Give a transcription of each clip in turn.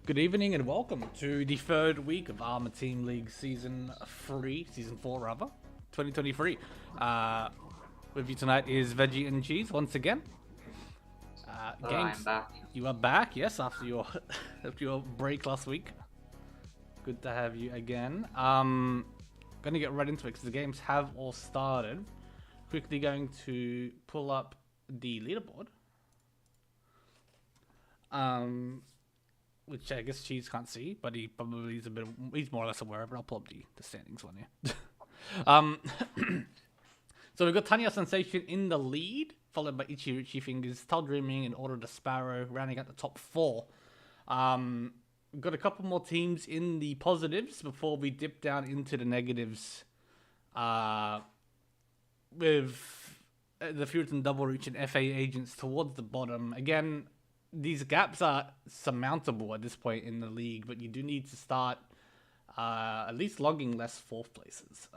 Good evening and welcome to the third week of ARMA Team League Season 4 rather, 2023. With you tonight is Veggie and Cheese once again. I'm back. You are back, yes, after your after your break last week. Good to have you again. Gonna get right into it because the games have all started. Quickly going to pull up the leaderboard. Which I guess Cheese can't see, but he probably is he's more or less aware of it. I'll pull up the standings one here. So we've got Tanya Sensation in the lead, followed by Riichi Fingers, Tall Dreaming, and Order the Sparrow, rounding out the top four. We've got a couple more teams in the positives before we dip down into the negatives. With the Furious Double Reach and FA Agents towards the bottom. Again, these gaps are surmountable at this point in the league, but you do need to start at least logging less fourth places.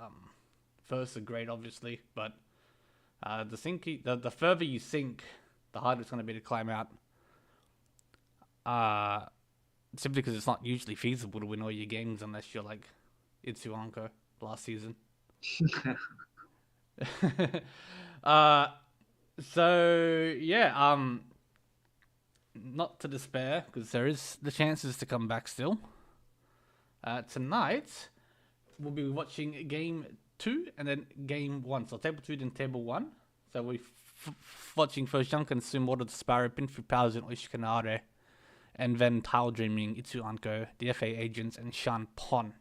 First are great, obviously, but the further you sink, the harder it's going to be to climb out. Simply because it's not usually feasible to win all your games unless you're like Itsuanko last season. So yeah, not to despair because there is the chances to come back still. Tonight we'll be watching game 2 and then game 1. So table 2 then table 1. So we're watching first Hanchans, Sumoto, the Sparrow, Pinfu Powers, and Oishikanare, and then Tile Dreaming, Itsuanko, the FA Agents, and Shan Pon.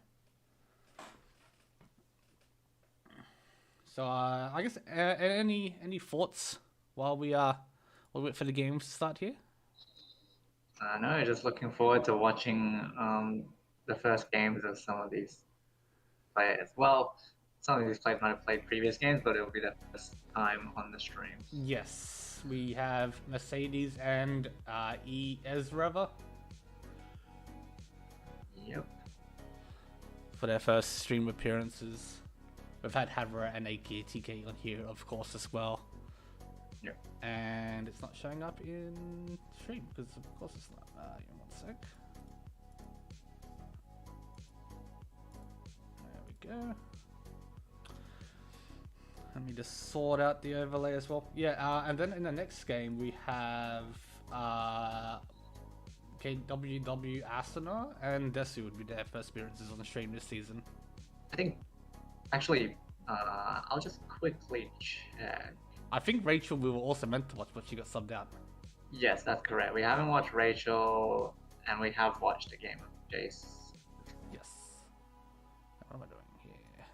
So I guess any thoughts while we wait for the games to start here? No, just looking forward to watching the first games of some of these players. Well, some of these players might have played previous games, but it'll be their first time on the stream. Yes, we have Mercedes and Ezra Yep. for their first stream appearances. We've had Havra and AKTK on here, of course, as well. Yep. And it's not showing up in stream because, of course, it's not. In 1 sec. There we go. Let me just sort out the overlay as well. Yeah, and then in the next game we have KWW Asuna and Desu would be their first appearances on the stream this season. I think, actually, I'll just quickly check. I think Rachel we were also meant to watch, but she got subbed out. Yes, that's correct. We haven't watched Rachel, and we have watched a game of Jace. Yes. What am I doing here?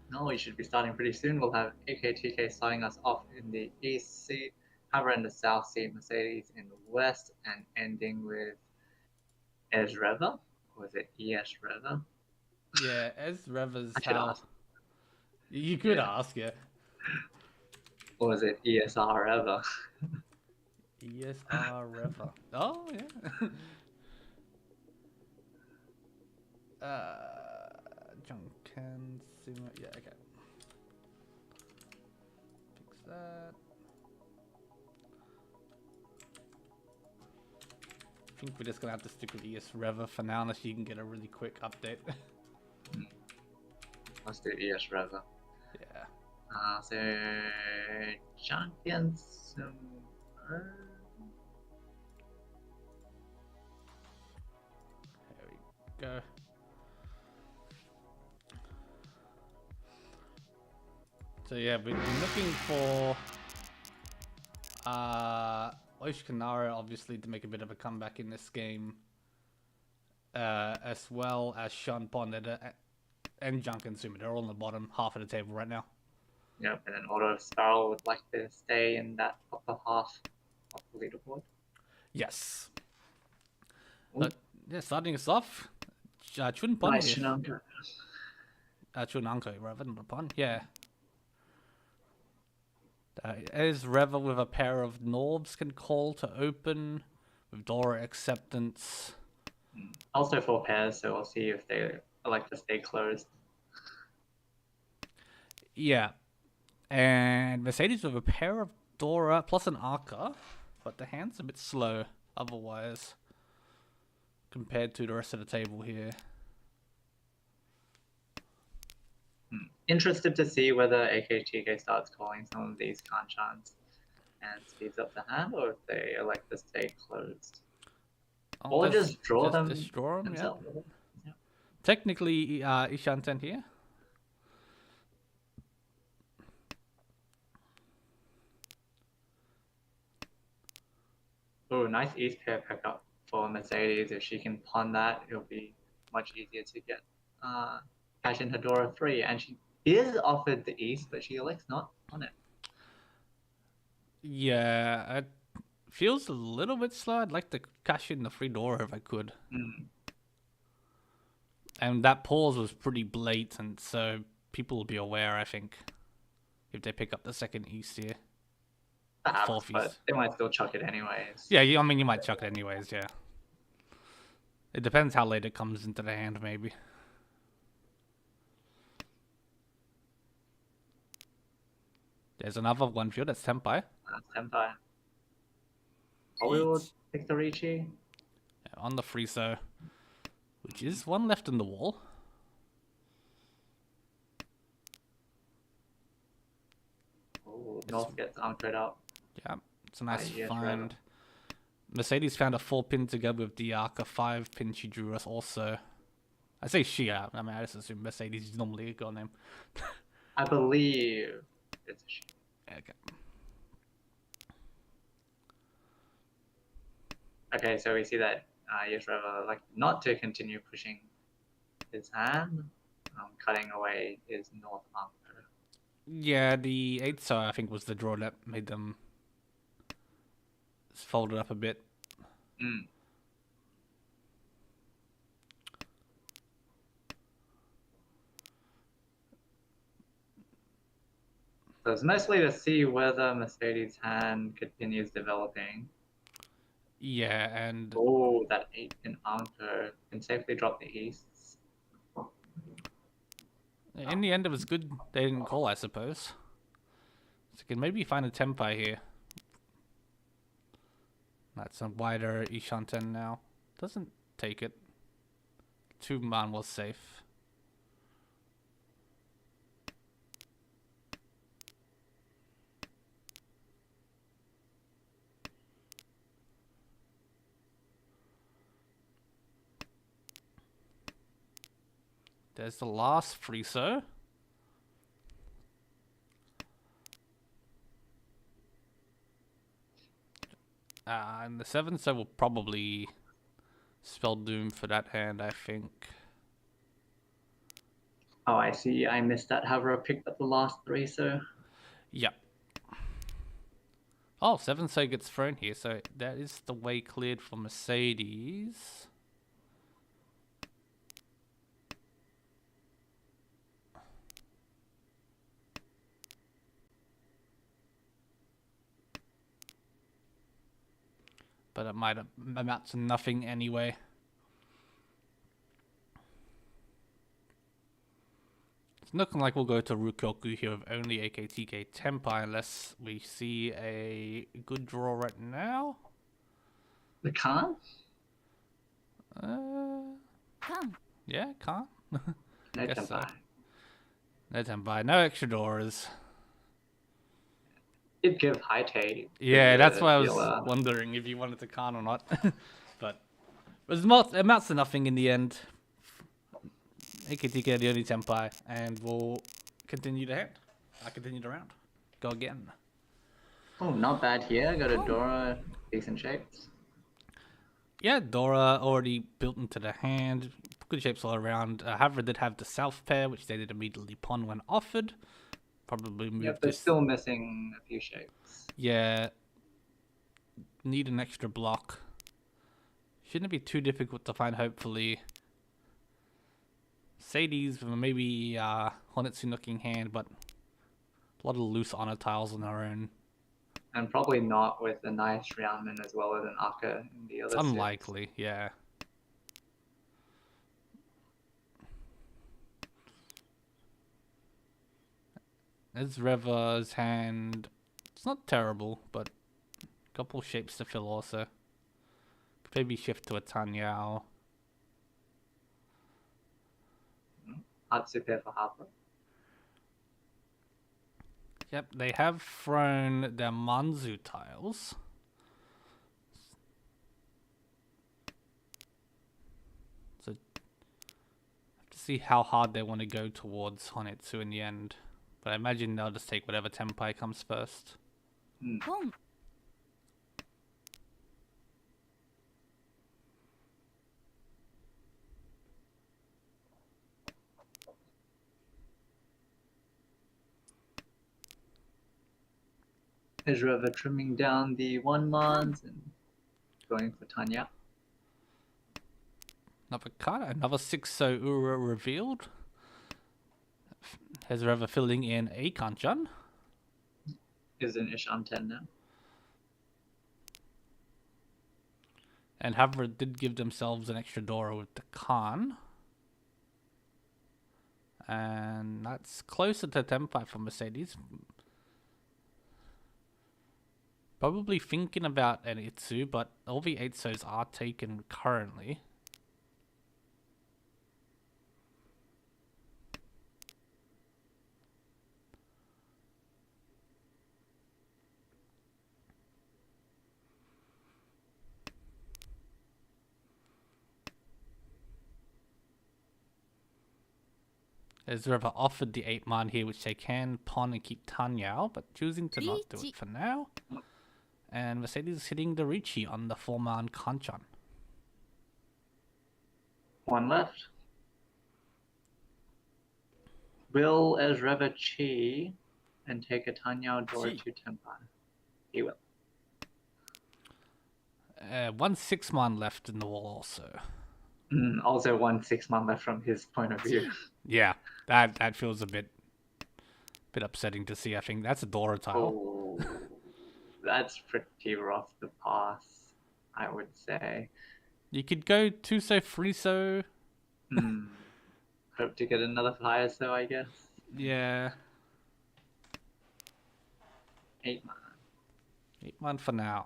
No, we should be starting pretty soon. We'll have AKTK starting us off in the East Seat, Havra in the South Seat, Mercedes in the West, and ending with Ezreva. Or is it Esreva? Yeah, Ezreva's I should ask. You could ask, yeah. Or is it ESReva? ESReva. Oh, yeah. Junkan Sumo. Yeah, okay. Fix that. I think we're just gonna have to stick with ESReva for now unless you can get a really quick update. Let's do Esreva. Yeah. So Champions. There we go. So yeah, we've been looking for Oishikanare obviously to make a bit of a comeback in this game, as well as Shan Pon and Junk and Suma. They're all on the bottom half of the table right now. Yep, and then Order Sparrow would like to stay in that upper half of the leaderboard. Yes. But yeah, starting us off, Chun Pon Nice here. Shinanko. Chunanko rather than Pon. Yeah. As Reva with a pair of Norbs can call to open with Dora Acceptance. Also 4 pairs, so we'll see if they like to stay closed. Yeah. And Mercedes with a pair of Dora plus an Arca. but the hand's a bit slow otherwise compared to the rest of the table here. Interested to see whether AKTK starts calling some of these Hanchans and speeds up the hand, or if they elect to stay closed. Or just draw them themselves. Yeah. Technically, Ishanten here. Oh, nice East pair pickup for Mercedes. If she can pawn that, it'll be much easier to get cash in Hedora 3. And she is offered the East, but she elects not on it. Yeah, it feels a little bit slow. I'd like to cash in the free door if I could. And that pause was pretty blatant, so people will be aware, I think, if they pick up the second East here. Perhaps, but they might still chuck it anyways. Yeah, I mean, you might chuck it anyways, yeah. It depends how late it comes into the hand, maybe. There's another one field, that's Senpai. Senpai. We will pick the Riichi. Yeah, on the Friso, which is one left in the wall. Oh, North gets anchored up. Yeah, it's a nice find. Mercedes found a 4-pin together with the Arca 5-pin she drew us also. I say she, I mean, I just assume Mercedes is normally a girl name. I believe it's a she. Okay. Okay, so we see that Yesreva like not to continue pushing his hand, cutting away his North arm. Yeah, the 8 I think was the draw that made them fold it up a bit. So it's mostly to see whether Mercedes' hand continues developing. Yeah, and... Oh, that 8-pin anchor can safely drop the Easts. In the end, it was good they didn't call, I suppose. So you can maybe find a Tempai here. That's a wider Ishanten now. Doesn't take it. 2-man was safe. There's the last Friso. And the 7 will probably spell doom for that hand, I think. Oh, I see. I missed that. Havra picked up the last 3, so... Yep. Oh, 7 gets thrown here, so that is the way cleared for Mercedes. But it might amount to nothing anyway. It's looking like we'll go to Rukyoku here with only AKTK Tempai unless we see a good draw right now. The Khan? Come. Yeah, Khan. No Guess so. Tempai. No Tempai, no extra doors. Did give high tape. Yeah, that's why I was wondering if you wanted to Khan or not. But it amounts to nothing in the end. AKTK the only Tempai, and we'll continue the hand. I continue the round. Go again. Oh, not bad here. Got a Dora, decent shapes. Yeah, Dora already built into the hand. Good shapes all around. Havra did have the south pair, which they did immediately pawn when offered. Probably move Yep, they're still missing a few shapes. Yeah. Need an extra block. Shouldn't be too difficult to find, hopefully. Sadie's maybe Honetsu looking hand, but a lot of loose honor tiles on her own. And probably not with a nice Roundman as well as an Aka in the other It's unlikely, yeah. There's Reva's hand. It's not terrible, but Couple shapes to fill also. Maybe shift to a Tanyao. Atsupe for Harper. Yep, they have thrown their Manzu tiles. So, have to see how hard they want to go towards Honetsu in the end. But I imagine they'll just take whatever Tenpai comes first. Boom. Ezra trimming down the 1-mons and going for Tanya. Another card, another 6-so Ura revealed. Hezrever filling in a Kanchan. Is in Ishan 10 now. And Havre did give themselves an extra Dora with the Khan. And that's closer to Tenpai for Mercedes. Probably thinking about an Itsu, but all the 8-sos are taken currently. Ezrever offered the 8-man here, which they can pawn and keep Tanyao, but choosing to not do it for now. And Mercedes is hitting the Riichi on the 4-man Kanchan. 1 left. Will Ezrever Chi and take a Tanya Dora Chi. to Tenpai? He will. 1 6-man left in the wall also. Also 1 6-man left from his point of view. Yeah, that feels a bit upsetting to see. I think that's a Dora tile. Oh, that's pretty rough to pass, I would say. You could go 2-so, 3-so. Hope to get another flyer, so I guess. Yeah, 8-man. 8-man for now.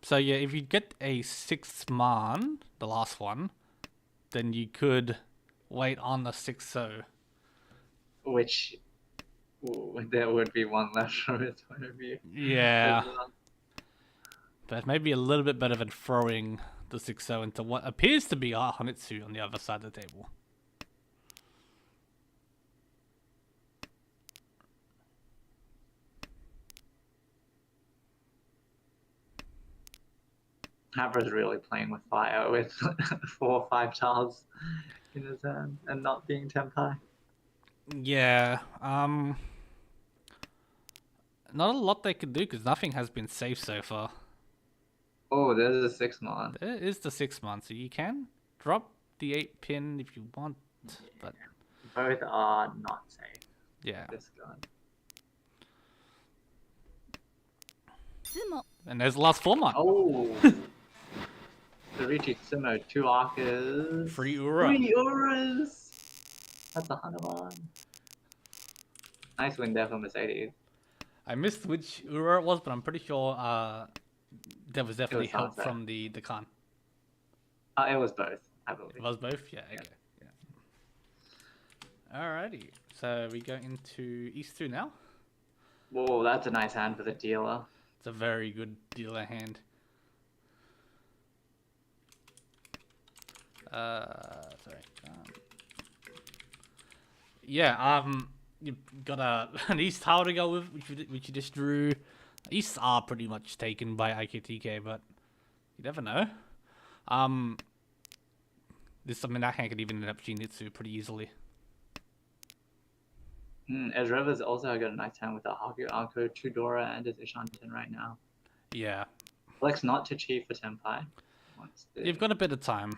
So yeah, if you get a 6-man, the last one, then you could wait on the 6-so. Which there would be 1 left from his point of view. Yeah. But maybe a little bit better than throwing the 6-so into what appears to be Honetsu on the other side of the table. Havra's really playing with fire with 4 or 5 tiles in his hand and not being Tenpai. Yeah, not a lot they could do because nothing has been safe so far. Oh, there's a 6-man. There is the 6-man, so you can drop the 8-pin if you want, but Both are not safe. yeah. This gun. Sumo. And there's the last 4-man. Oh! The Riichi Sumo, 2 Arcas. Free Ura. 3 Uras! That's a Hanuman. Nice win there for Mercedes. I missed which Ura it was, but I'm pretty sure there was definitely help Sunset. from the Khan. It was both, I believe. It was both? Yeah, okay. Yeah. Alrighty, so we go into East 2 now. Whoa, that's a nice hand for the dealer. It's a very good dealer hand. Sorry. Yeah, you've got an East tile to go with, which you just drew. Easts are pretty much taken by IKTK, but you never know. This, I mean, that hand could even end up Jinitsu pretty easily. Ezreva's also got a nice hand with the Haku Anko, 2 Dora, and his Ishanten right now. Yeah. Flex not to chi for Tenpai. You've got a bit of time.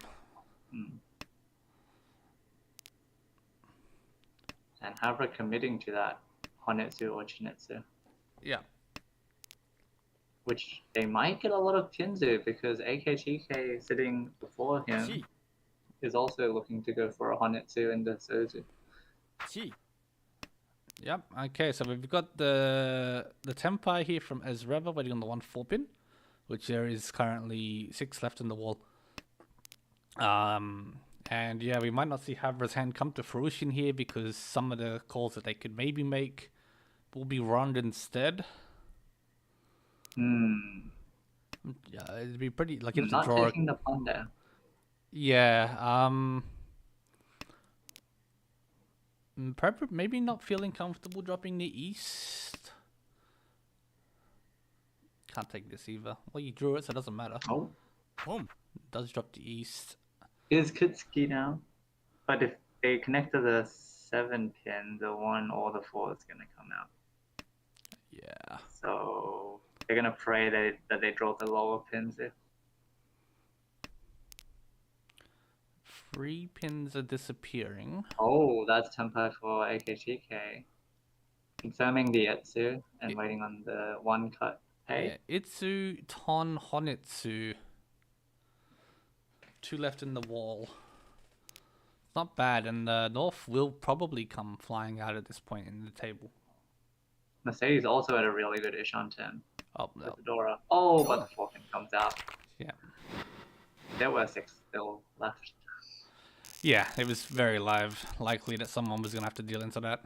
And Havra committing to that Honetsu or Chinetsu. Yeah. Which they might get a lot of Kinzu because AKTK sitting before him Chi. is also looking to go for a Honetsu and a Sozu. Chi. Yep. Okay, so we've got the Tempai here from Ezreva waiting on the 1-4 pin, which there is currently 6 left in the wall. And yeah, we might not see Havra's hand come to fruition here because some of the calls that they could maybe make will be run instead. Yeah, it'd be pretty like you have to Not draw. taking the pawn there. Yeah. Maybe not feeling comfortable dropping the east. Can't take this either. Well, you drew it, so it doesn't matter. Oh, Boom. It does drop the east. is Kutsuki now? But if they connect to the 7 pin, the 1 or the 4 is going to come out. Yeah. So they're going to pray that they draw the lower pins if. 3 pins are disappearing. Oh, that's tempo for AKTK. Confirming the Etsu and waiting on the 1 cut pay. Yeah, Itsu, Ton, Honitsu. 2 left in the wall. Not bad, and the North will probably come flying out at this point in the table. Mercedes also had a really good Ishan 10. Oh, no. Dora. Oh, but the 4 pin comes out. Yeah. There were 6 still left. Yeah, it was very live. Likely that someone was going to have to deal into that.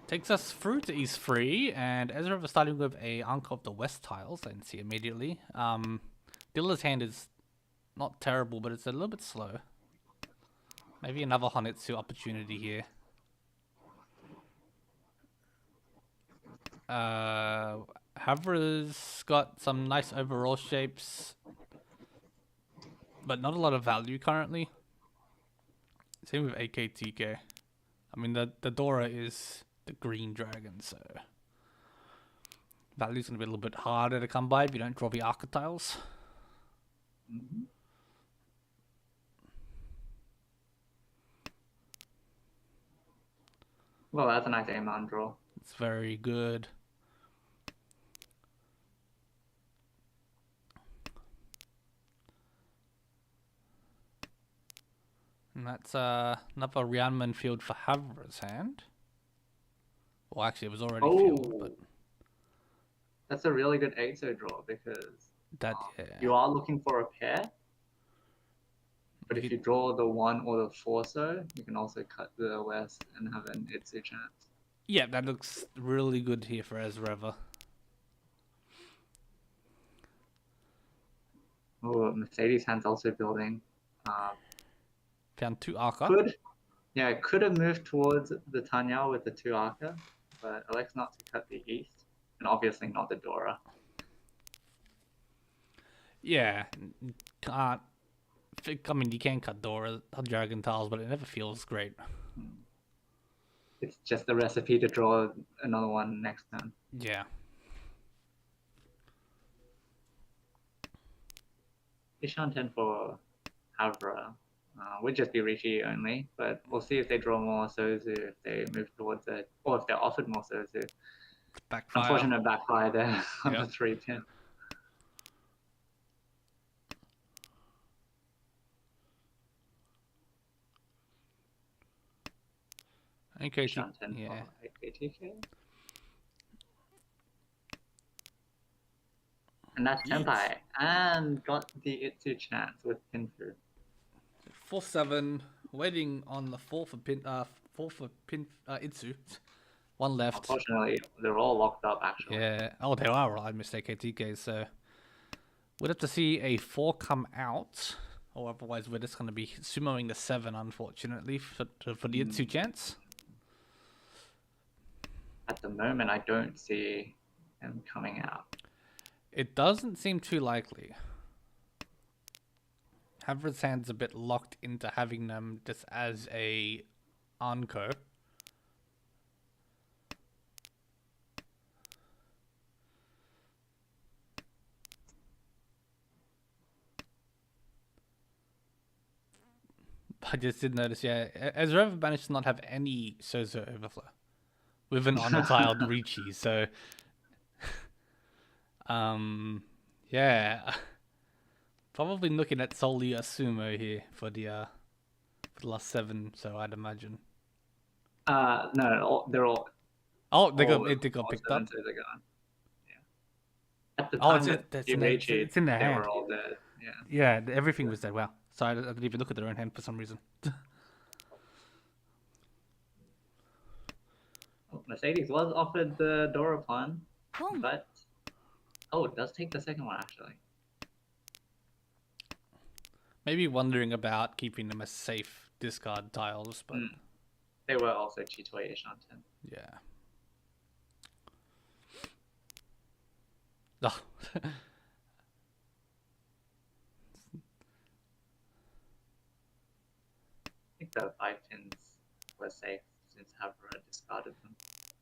Takes us through to East 3, and Ezra was starting with a Anka of the West tiles. I didn't see immediately. Dilla's hand is not terrible, but it's a little bit slow. Maybe another Honitsu opportunity here. Havra's got some nice overall shapes, but not a lot of value currently. Same with AKTK. I mean, the Dora is the green dragon, so value's gonna be a little bit harder to come by if you don't draw the archetyles. Well, that's a nice Amon draw. It's very good. And that's another Ryanman field for Havra's hand. Well, actually, it was already filled, but that's a really good Eizo draw because that you are looking for a pair. But if you draw the 1 or the 4 so, you can also cut the west and have an Itsu chance. Yeah, that looks really good here for Ezreva. Oh, Mercedes hand's also building. Found 2 Arca. Could have moved towards the Tanya with the 2 Arca, but elects not to cut the east, and obviously not the Dora. Yeah, can't. I mean, you can cut Dora, Dragon Tiles, but it never feels great. It's just the recipe to draw another one next turn. Yeah. Ishan 10 for Havra would just be Riichi only, but we'll see if they draw more Sozu, if they move towards it, or if they're offered more Sozu. Backfire. Unfortunate backfire there on the 3 pin. Okay, Ishan 10 yeah. for AKTK. And that's Tempai, and got the Itsu chance with Pinfu. 4-7, waiting on the 4 for Itsu. 1 left. Unfortunately, they're all locked up actually. Yeah. Oh, they are. I missed AKTK, so we'd have to see a 4 come out, or otherwise we're just going to be sumoing the 7, unfortunately, for the Itsu chance. At the moment, I don't see them coming out. It doesn't seem too likely. Havra's hand's a bit locked into having them just as a Anko. I just did notice, yeah, Ezra managed to not have any Sozo overflow with an on-tiled Riichi, so yeah, probably looking at solely a sumo here for the for the last 7, so I'd imagine. No, they're all Oh, they all, got all picked seven up. twos are gone. Yeah. At the Oh, time that it's he in Riichi, it's in their they hand. were all dead. Yeah. Yeah, everything was dead. Wow. So I didn't even look at their own hand for some reason. Oh, Mercedes was offered the Dora pawn, Boom. but oh, it does take the second one actually. Maybe wondering about keeping them as safe discard tiles, but They were also Chitoish on 10. yeah. Oh. I think the 5 pins were safe since Havra discarded them.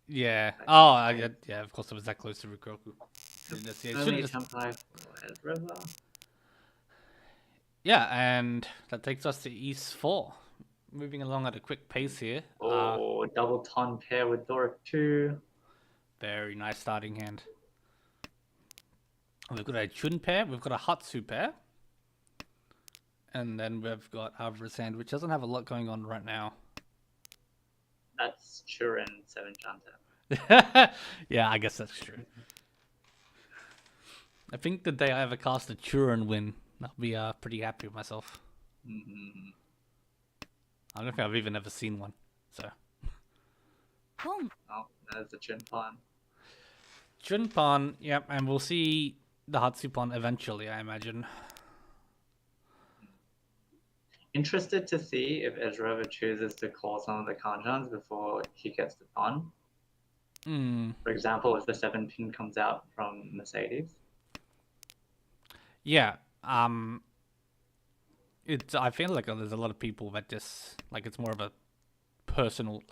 Yeah. Like, Oh, yeah. Of course, it was that close to Rikoku. Only Tempai for Ed River. Yeah, and that takes us to East 4. Moving along at a quick pace here. Oh, double ton pair with Dora 2. Very nice starting hand. We've got a Chun pair, we've got a Hatsu pair. And then we've got Havra's hand, which doesn't have a lot going on right now. That's Churin 7 Janta. Yeah, I guess that's true. I think the day I ever cast a Churin win, I'll be pretty happy with myself. Mm-hmm. I don't think I've even ever seen one. So Boom. Oh, there's the Chun pawn. Chunpan, yep, and we'll see the Hatsupon eventually, I imagine. Interested to see if Ezra chooses to call some of the Hanchans before he gets the pawn. For example, if the 7 pin comes out from Mercedes. Yeah, it's. I feel like there's a lot of people that just like it's more of a personal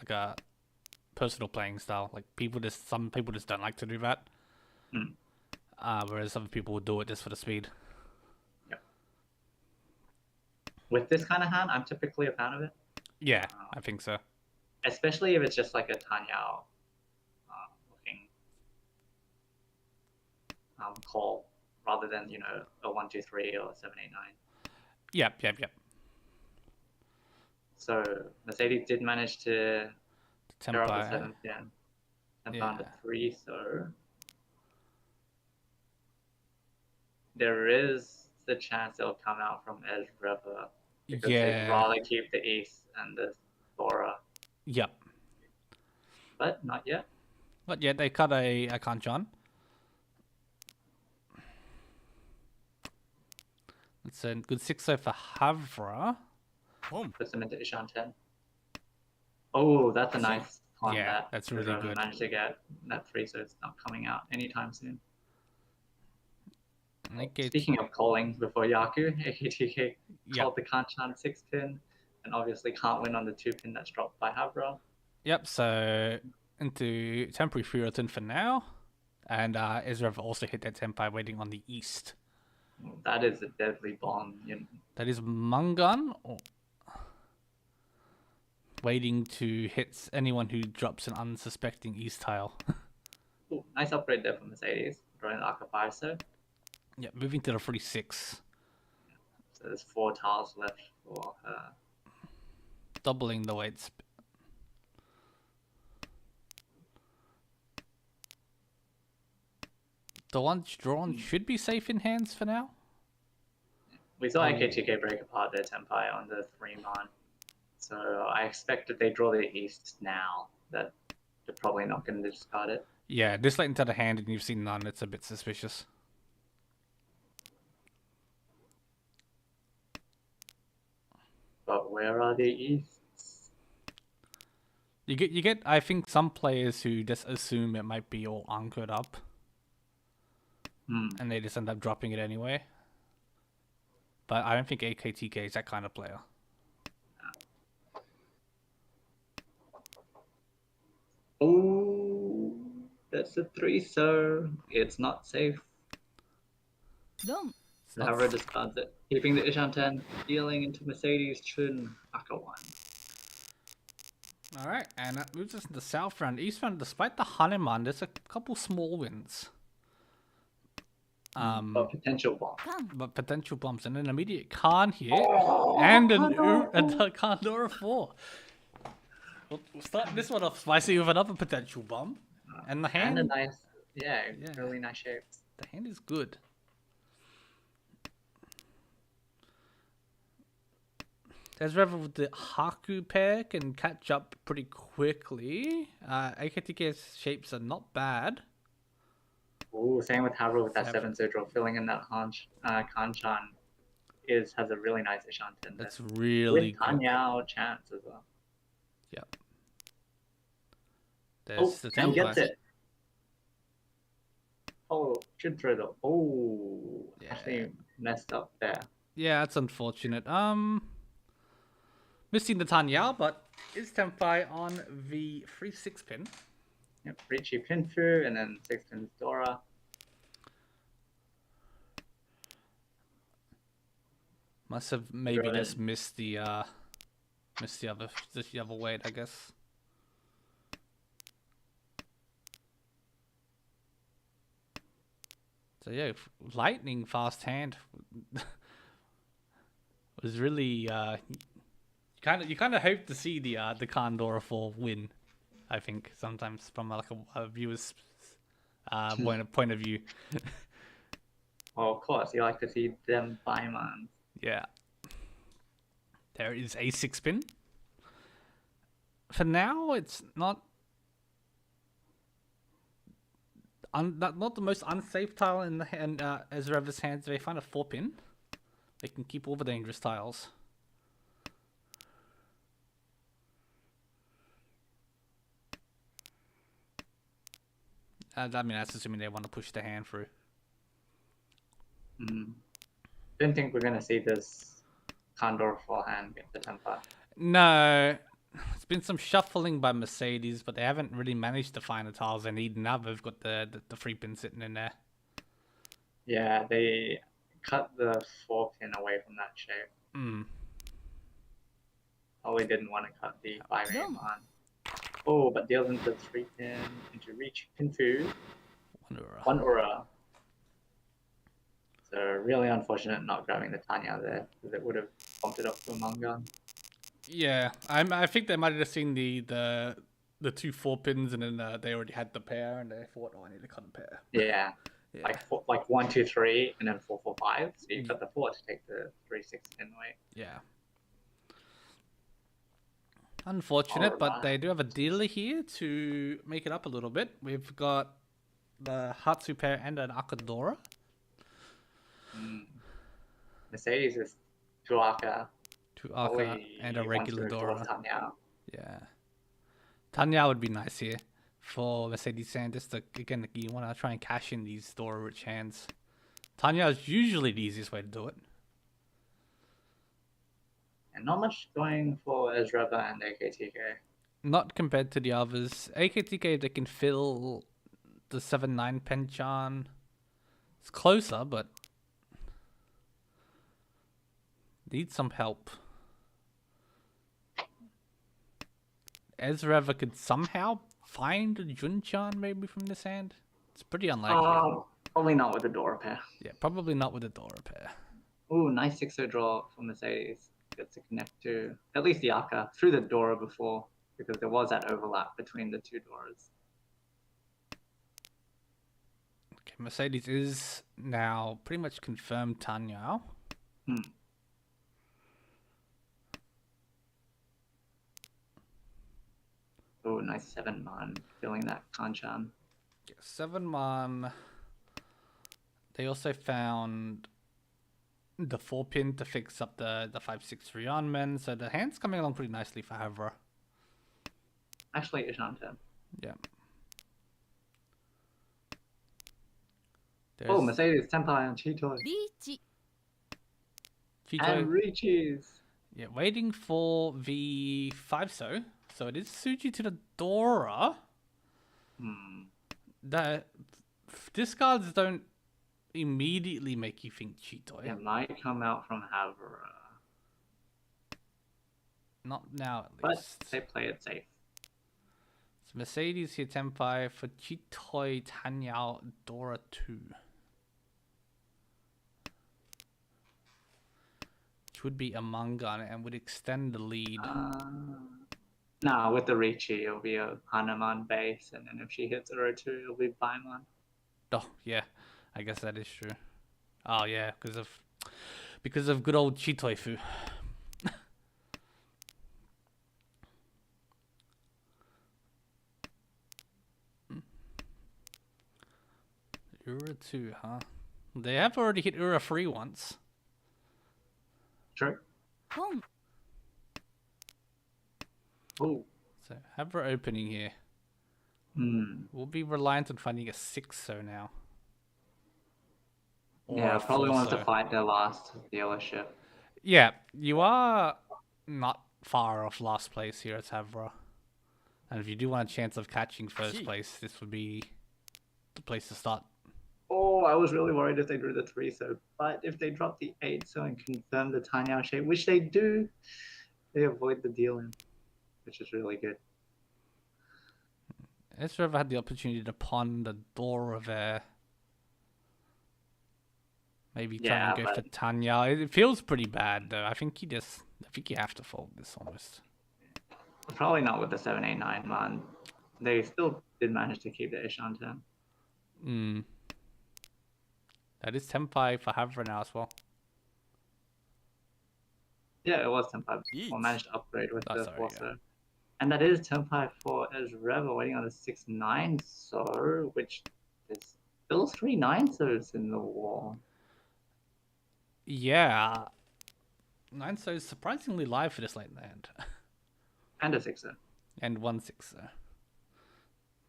playing style. Like some people just don't like to do that. Whereas other people would do it just for the speed. Yeah. With this kind of hand, I'm typically a fan of it. Yeah, I think so. Especially if it's just like a Tanyao looking call rather than, a 1, 2, 3 or 7, 8, 9. Yep. So Mercedes did manage to tear up the Tempai. 7th pin and found a 3, so there is the chance it'll come out from Edge River because they'd rather keep the East and the Thora. Yep. But not yet. But yeah, they cut a Kanchan. It's a good 6-0 for Havra. Boom. Puts them into Ishan 10. Oh, that's a nice pawn. Yeah, that's really good. Managed to get that 3, so it's not coming out anytime soon. Okay. Speaking of calling before Yaku, AKTK called the Kanchan 6 pin and obviously can't win on the 2 pin that's dropped by Havra. Yep, so into temporary Furiton for now. And Ezra also hit that tempai waiting on the east. That is a deadly bomb. That is Mungan. Waiting to hit anyone who drops an unsuspecting east tile. Ooh, nice upgrade there for Mercedes, drawing the Arca 5 so. Yeah, moving to the 3-6. So there's 4 tiles left for her. Doubling the weights. The ones drawn should be safe in hands for now. We saw AKTK break apart their Tempai on the 3-mon. So I expect that they draw the East now, that they're probably not going to discard it. Yeah, this late into the hand and you've seen none, it's a bit suspicious. But where are the Easts? You get. I think some players who just assume it might be all anchored up, and they just end up dropping it anyway. But I don't think AKTK is that kind of player. Oh, that's a 3, so it's not safe. Boom. Havra discards it, keeping the Ishan 10, dealing into Mercedes Chun Aka 1. Alright, and that moves us into South Round. East Round, despite the Hanuman, there's a couple small wins. But potential bomb. Come. But potential bombs and an immediate Khan here, Oh, and a Kandora 4. We'll start this one off spicy with another potential bomb, and the hand. And a nice, yeah, Yeah. really nice shape. The hand is good. There's Revel with the Haku pair can catch up pretty quickly. AKTK's shapes are not bad. Ooh, same with Haru with that Seven. 7 draw, filling in that Kanchan has a really nice Ashantin. That's really with good. Tanyao chance as well. Yep. Oh, There's the and tempo. gets it. Oh, should throw the. Oh, Yeah. actually messed up there. Yeah, that's unfortunate. Missing the Tanyao, but is Tenpai on the 3-6 pin. Yep, Riichi Pinfu and then 6 pins Dora. Must have maybe Right. just missed the other weight, I guess. So yeah, lightning fast hand was really you kind of hope to see the Kandora 4 win. I think sometimes from like a viewer's point of view. Oh, of course, you like to see them buy man. Yeah. There is a 6 pin. For now, it's not the most unsafe tile in the hand as Reva's hands. They find a 4 pin. They can keep all the dangerous tiles. I mean, that's assuming they want to push the hand through. Didn't think we're gonna see this Condor forehand get the temper. No. It's been some shuffling by Mercedes, but they haven't really managed to find the tiles they need. Now they've got the 3 pin sitting in there. Yeah, they cut the 4 pin away from that shape. Probably didn't want to cut the 5 No. on. Oh, but deals into the 3 pin, into Reach Pinfu, one Aura. So really unfortunate not grabbing the Tanya there, because it would have bumped it up to a Mangan. Yeah, I think they might have just seen the 2 4 pins, and then they already had the pair, and they thought, oh, I need to cut a pair. Yeah, Yeah. like 1 2 3, and then 4 4 5. So you cut the 4 to take the 3 6 pin away. Yeah. Unfortunate, but they do have a dealer here to make it up a little bit. We've got the Hatsu pair and an Akadora. Mercedes is 2 Aka. 2 Aka and a regular Dora. Tanya. Yeah. Tanya would be nice here for Mercedes Sand. Just to, again, you want to try and cash in these Dora rich hands. Tanya is usually the easiest way to do it. And not much going for Ezreba and AKTK. Not compared to the others. AKTK, they can fill the 7-9 Penchan. It's closer, but needs some help. Ezreva could somehow find a Junchan maybe from this hand. It's pretty unlikely. Probably not with the Dora pair. Yeah, probably not with a Dora pair. Ooh, nice 6-0 draw from Mercedes. Gets to connect to at least the Aka through the Dora before, because there was that overlap between the 2 Doras. Okay, Mercedes is now pretty much confirmed Tanya. Oh, nice 7-man, filling that Kanchan. Yeah, 7-man. They also found the 4 pin to fix up the 5-6 Ryanman, so the hand's coming along pretty nicely for Havra. Actually, Ashantin. Yeah. Oh, Mercedes, Senpai, and Cheeto. Riichi. And Riichi's. Yeah, waiting for the 5-so. So it is Suji to the Dora. The discards don't immediately make you think Cheetoy. It might come out from Havra. Not now, at But least. they play it safe. So Mercedes here, Tenpai for Cheetoy, Tanyao, Dora 2. which would be a manga and would extend the lead. Nah, with the Riichi, it'll be a Hanuman base, and then if she hits Uro 2, it'll be Baimon. Oh yeah, I guess that is true. Oh yeah, because of good old Chitoifu. Ura 2, huh? They have already hit Ura 3 once. True. Boom. Oh. So have our opening here. We'll be reliant on finding a 6-so now. Or Yeah, a probably wants to 4-so. fight their last dealership. Yeah, you are not far off last place here at Havra. And if you do want a chance of catching first place, this would be the place to start. Oh, I was really worried if they drew the 3-so, but if they drop the 8-so and confirm the Tanyao shape, which they do, they avoid the dealing, which is really good. Ezra had the opportunity to pawn the door of maybe try and go for Tanya. It feels pretty bad though. I think you have to fold this almost. Probably not with the 789 man. They still did manage to keep the Ishan 10. That is Tenpai for Havra now as well. Yeah, it was Tenpai. Or managed to upgrade with the sorry, 4-so. yeah. And that is Tenpai for Ezreal waiting on the 6-9-so, which is still 3 9-sos in the war. Yeah. 9-so is surprisingly live for this late in the hand. And a 6-so. And 1 6-so.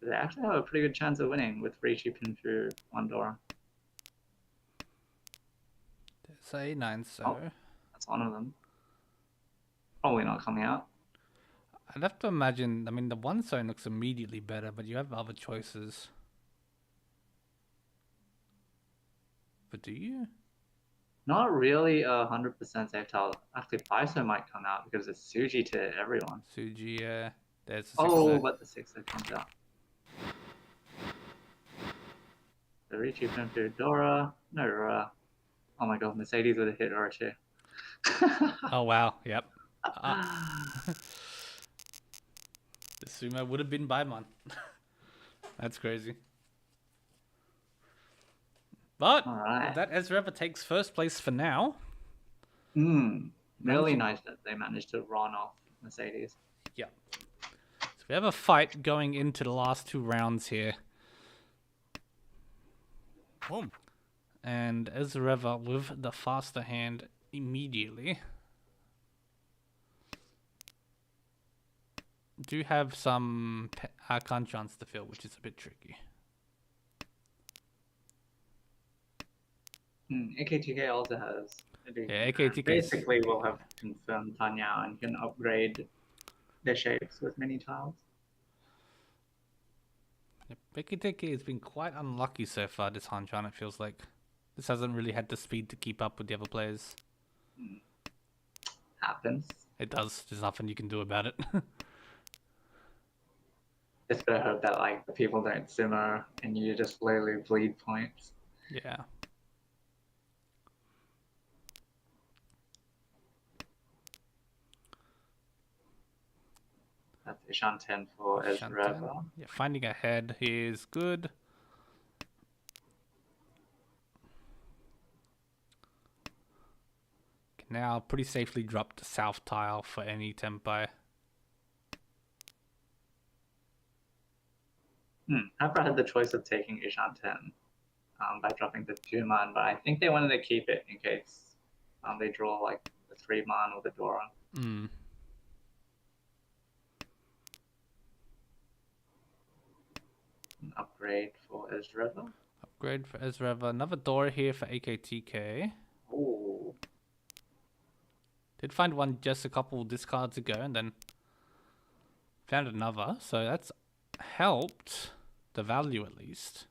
They actually have a pretty good chance of winning with Riichi pin through one Dora. There's a 9-so. Oh, that's one of them. Probably not coming out. I'd have to imagine, I mean, the 1-so looks immediately better, but you have other choices. But do you? Not really 100% safe tile. Actually, 5-so might come out because it's Suji to everyone. Suji, there's the 6-so. Oh, but the 6-so comes out. The Riichi pin through Dora. No, Dora. Oh my god, Mercedes would have hit Orochi. Oh wow, yep. The sumo would have been Baimon. That's crazy. But that Ezra takes first place for now. Really nice that they managed to run off Mercedes. Yeah. So we have a fight going into the last 2 rounds here. Boom. And Ezreva with the faster hand immediately. Do have some Hanchans to fill, which is a bit tricky. AKTK also has. Yeah, AKTK basically will have confirmed Tanya and can upgrade their shapes with mini tiles. Yep. AKTK has been quite unlucky so far this Hanchan, it feels like. This hasn't really had the speed to keep up with the other players. Happens. It does. There's nothing you can do about it. Just gotta hope that like the people don't simmer and you just slowly bleed points. Yeah. That's Ishan 10 for Ezreal. Yeah, finding a head is good. Can now pretty safely drop the south tile for any Tenpai. Havra had the choice of taking Ishan 10 by dropping the 2-man, but I think they wanted to keep it in case they draw like the 3-man or the Dora. An upgrade for Ezreal. Upgrade for Ezreal. Another Dora here for AKTK. Ooh. Did find one just a couple discards ago and then found another. So that's helped the value at least.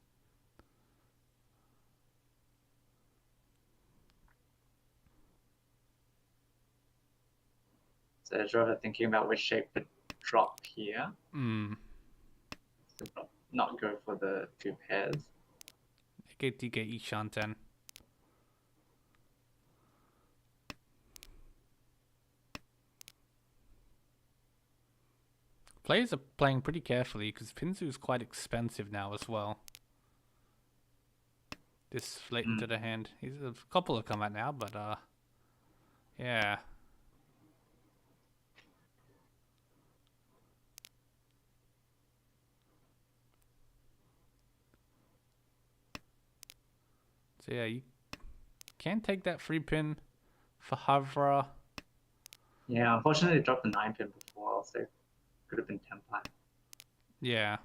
So Ezreal thinking about which shape to drop here. So not go for the 2 pairs. AKTK Ishan 10. Players are playing pretty carefully because Pinsu is quite expensive now as well. This late into the hand. He's a couple have come out now, but yeah. So yeah, you can take that free pin for Havra. Yeah, unfortunately, they dropped the 9 pin before, so it could have been 10 pie. Yeah.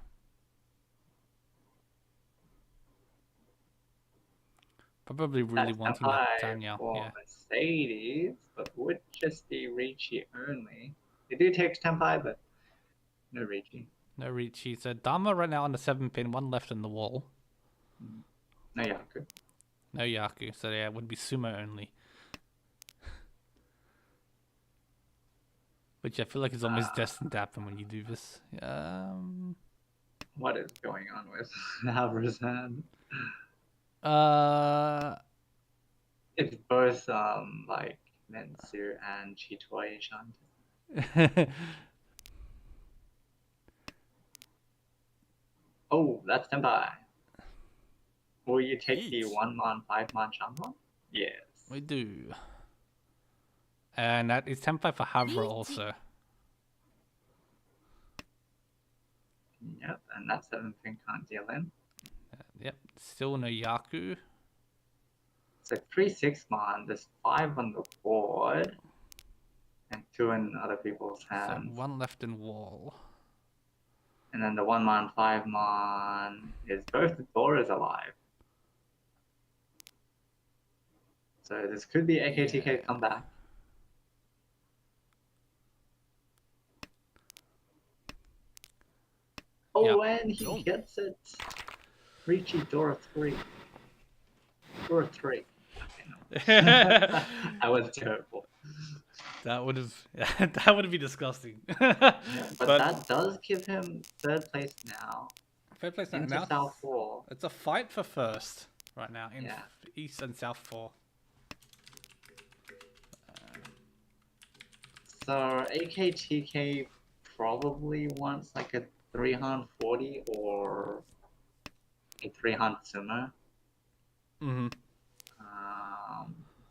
Probably really That's wanting 10 that pie Tanya. for Yeah. Mercedes, but would just be Riichi only. They do take 10 pie, but no Riichi. No Riichi. So Dharma right now on the 7 pin, one left in the wall. No Yaku. No Yaku. So yeah, it would be Sumo only. Which I feel like is almost destined to happen when you do this. What is going on with Havra's hand? It's both like Mensu and Chitoi Shanti. Oh, that's 10 pie. Will you take the 1-man, 5-man Shanghai? Yes. We do. And that is 10-5 for Havra also. Yep, and that 7 pin can't deal in. Yep, still no Yaku. So 3-6-man, there's 5 on the board, and 2 in other people's So hands. one left in wall. And then the 1-man, 5-man is both the Doras alive. So this could be AKTK comeback. Oh, and he gets it. Riichi Dora 3. Dora 3. Okay, no. I was terrible. That would have been disgusting. Yeah, but that does give him 3rd place now. Third place into now. South 4. It's a fight for first right now in Yeah. East and South 4. So AKTK probably wants like a 340 or a 300 sumo.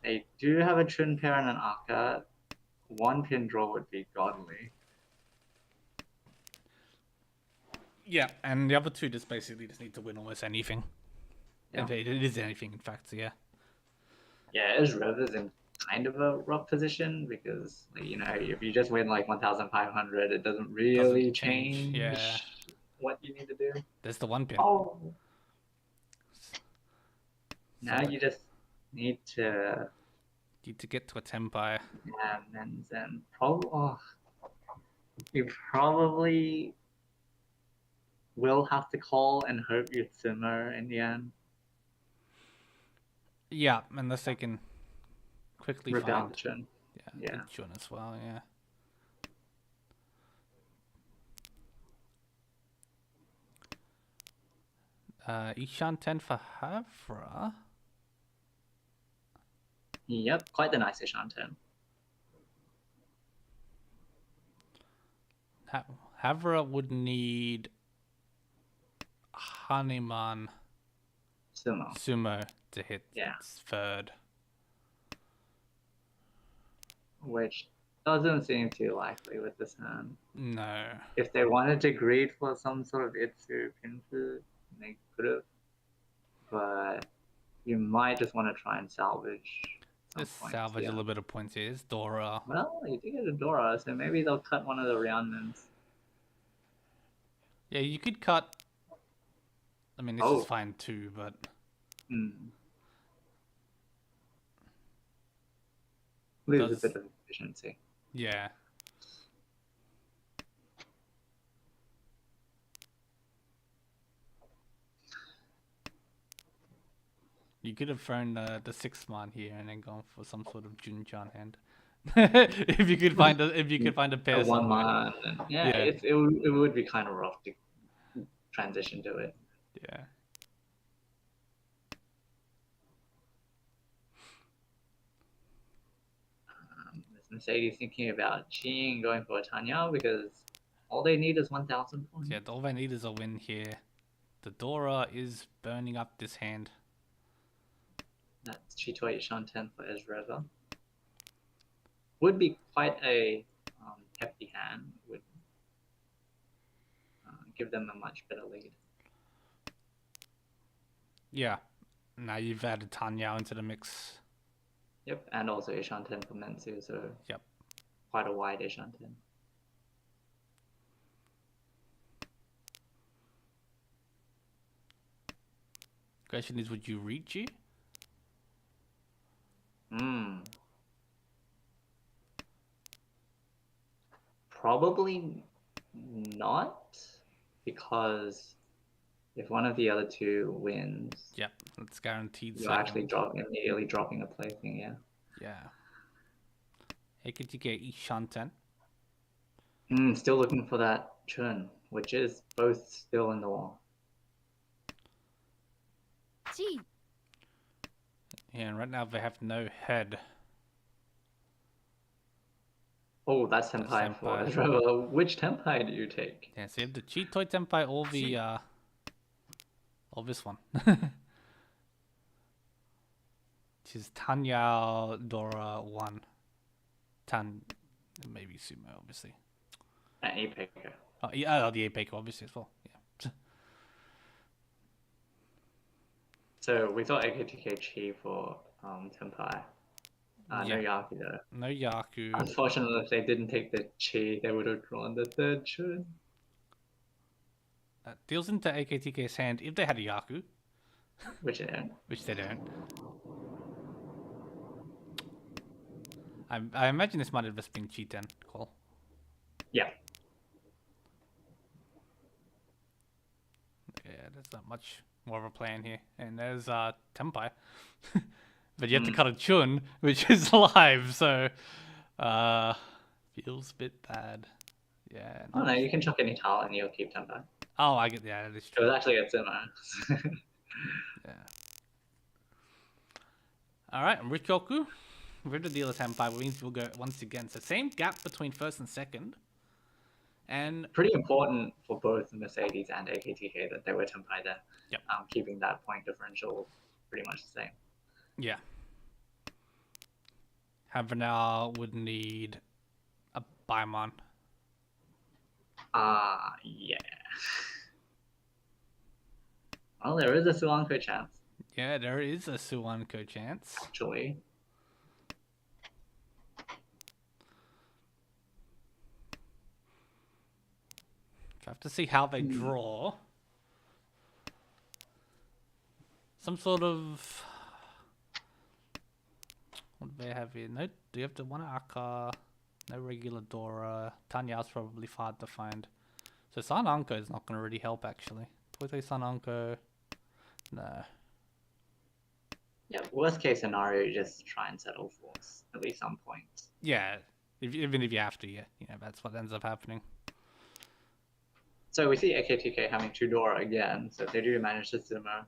They do have a Trin pair and an Aka. 1 pin draw would be godly. Yeah, and the other two just basically just need to win almost anything. Yeah. It is anything, in fact, so yeah. Yeah, Ezreal is in kind of a rough position because, like, you know, if you just win like 1,500, it doesn't really change yeah. what you need to do. There's the 1 pin. Oh! Now you just need to... Need to get to a Tempai. Yeah, and then you probably will have to call and hope you sumo in the end. Yeah, unless they can quickly find Redemption. Yeah. Chun as well, yeah. Ishan 10 for Havra. Yep, quite the nice Ishan 10. Havra would need Hanuman Sumo to hit its 3rd. Which doesn't seem too likely with this hand. No. If they wanted to greed for some sort of Itsu Pinfu, they could have. But you might just want to try and salvage some points. Salvage a little bit of points here. It's Dora. Well, you do get a Dora, so maybe they'll cut one of the Rhiannons. Yeah, you could cut. I mean, this is fine too, but. Lose a bit of efficiency. Yeah. You could have thrown the 6-man here and then gone for some sort of Junchan hand. if you could find a pair somewhere. 1-man. Yeah, it would be kind of rough to transition to it. Yeah. Is Mercedes thinking about cheating, going for a Tanya because All they need is 1,000 points. Yeah, all they need is a win here. The Dora is burning up this hand. That's Chito Shanten for Ezreal. Would be quite a hefty hand. Would give them a much better lead. Yeah. Now you've added Tanya into the mix. Yep, and also Shanten for Mensu, so Yep. quite a wide Shanten. Question is, would you Riichi? Probably not, because if one of the other two wins, Yep, that's guaranteed. you're actually immediately dropping a plaything, yeah. Yeah. AKTK Shanten. Still looking for that churn, which is both still in the wall. G. Yeah, and right now they have no head. Oh, that's Tenpai for Ezreal. Which Tenpai do you take? Yeah, so you have the Chitoi Tenpai or the or this one. Which is Tanya Dora 1. Maybe Sumo, obviously. An Apex. Oh, yeah, the Apex, obviously, as well. Yeah. So we thought AKTK Chi for Tenpai. No Yaku though. No Yaku. Unfortunately, if they didn't take the Chi, they would have drawn the third churn. Deals into AKTK's hand if they had a Yaku. Which they don't. Which they don't. I imagine this might have just been Chi-10 call. Yeah. Yeah, there's not much more of a plan here. And there's Tenpai. But you have to cut a Chun, which is live, so feels a bit bad. Yeah. Oh no, you can chuck any tile and you'll keep Tenpai. Oh, I get that is So true. it actually gets in there. Yeah. Alright, Rikoku. With the dealer Tenpai means we'll go once again. So same gap between first and second. And pretty important for both Mercedes and AKTK that they were Tenpai there. Yep. Keeping that point differential pretty much the same. Yeah. Havana would need a Baimon. Yeah. Well, there is a Suanko chance. Yeah, there is a Suanko chance. Actually. I have to see how they draw. Some sort of... What do they have here? No, do you have the one Aka? No regular Dora. Tanya's probably hard to find. So San Anko is not going to really help, actually. Poite San Anko... No. Yeah, worst case scenario, you just try and settle for at least some points. Yeah, even if you have to, yeah. That's what ends up happening. So we see AKTK having 2 Dora again, so if they do manage to simmer.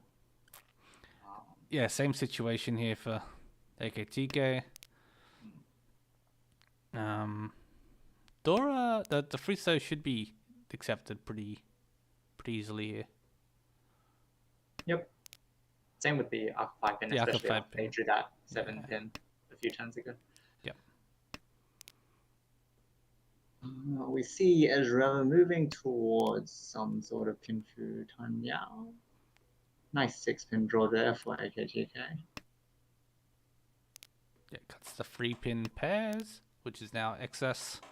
Yeah, same situation here for AKTK. Dora, the free throw should be accepted pretty easily here. Yep. Same with the Arc 5 pin, especially after they drew that 7 pin a few turns ago. Yep. We see Ezreal moving towards some sort of Pinfu Tanyao. Nice 6-pin draw there for AKTK. Yeah, cuts the 3-pin pairs, which is now excess.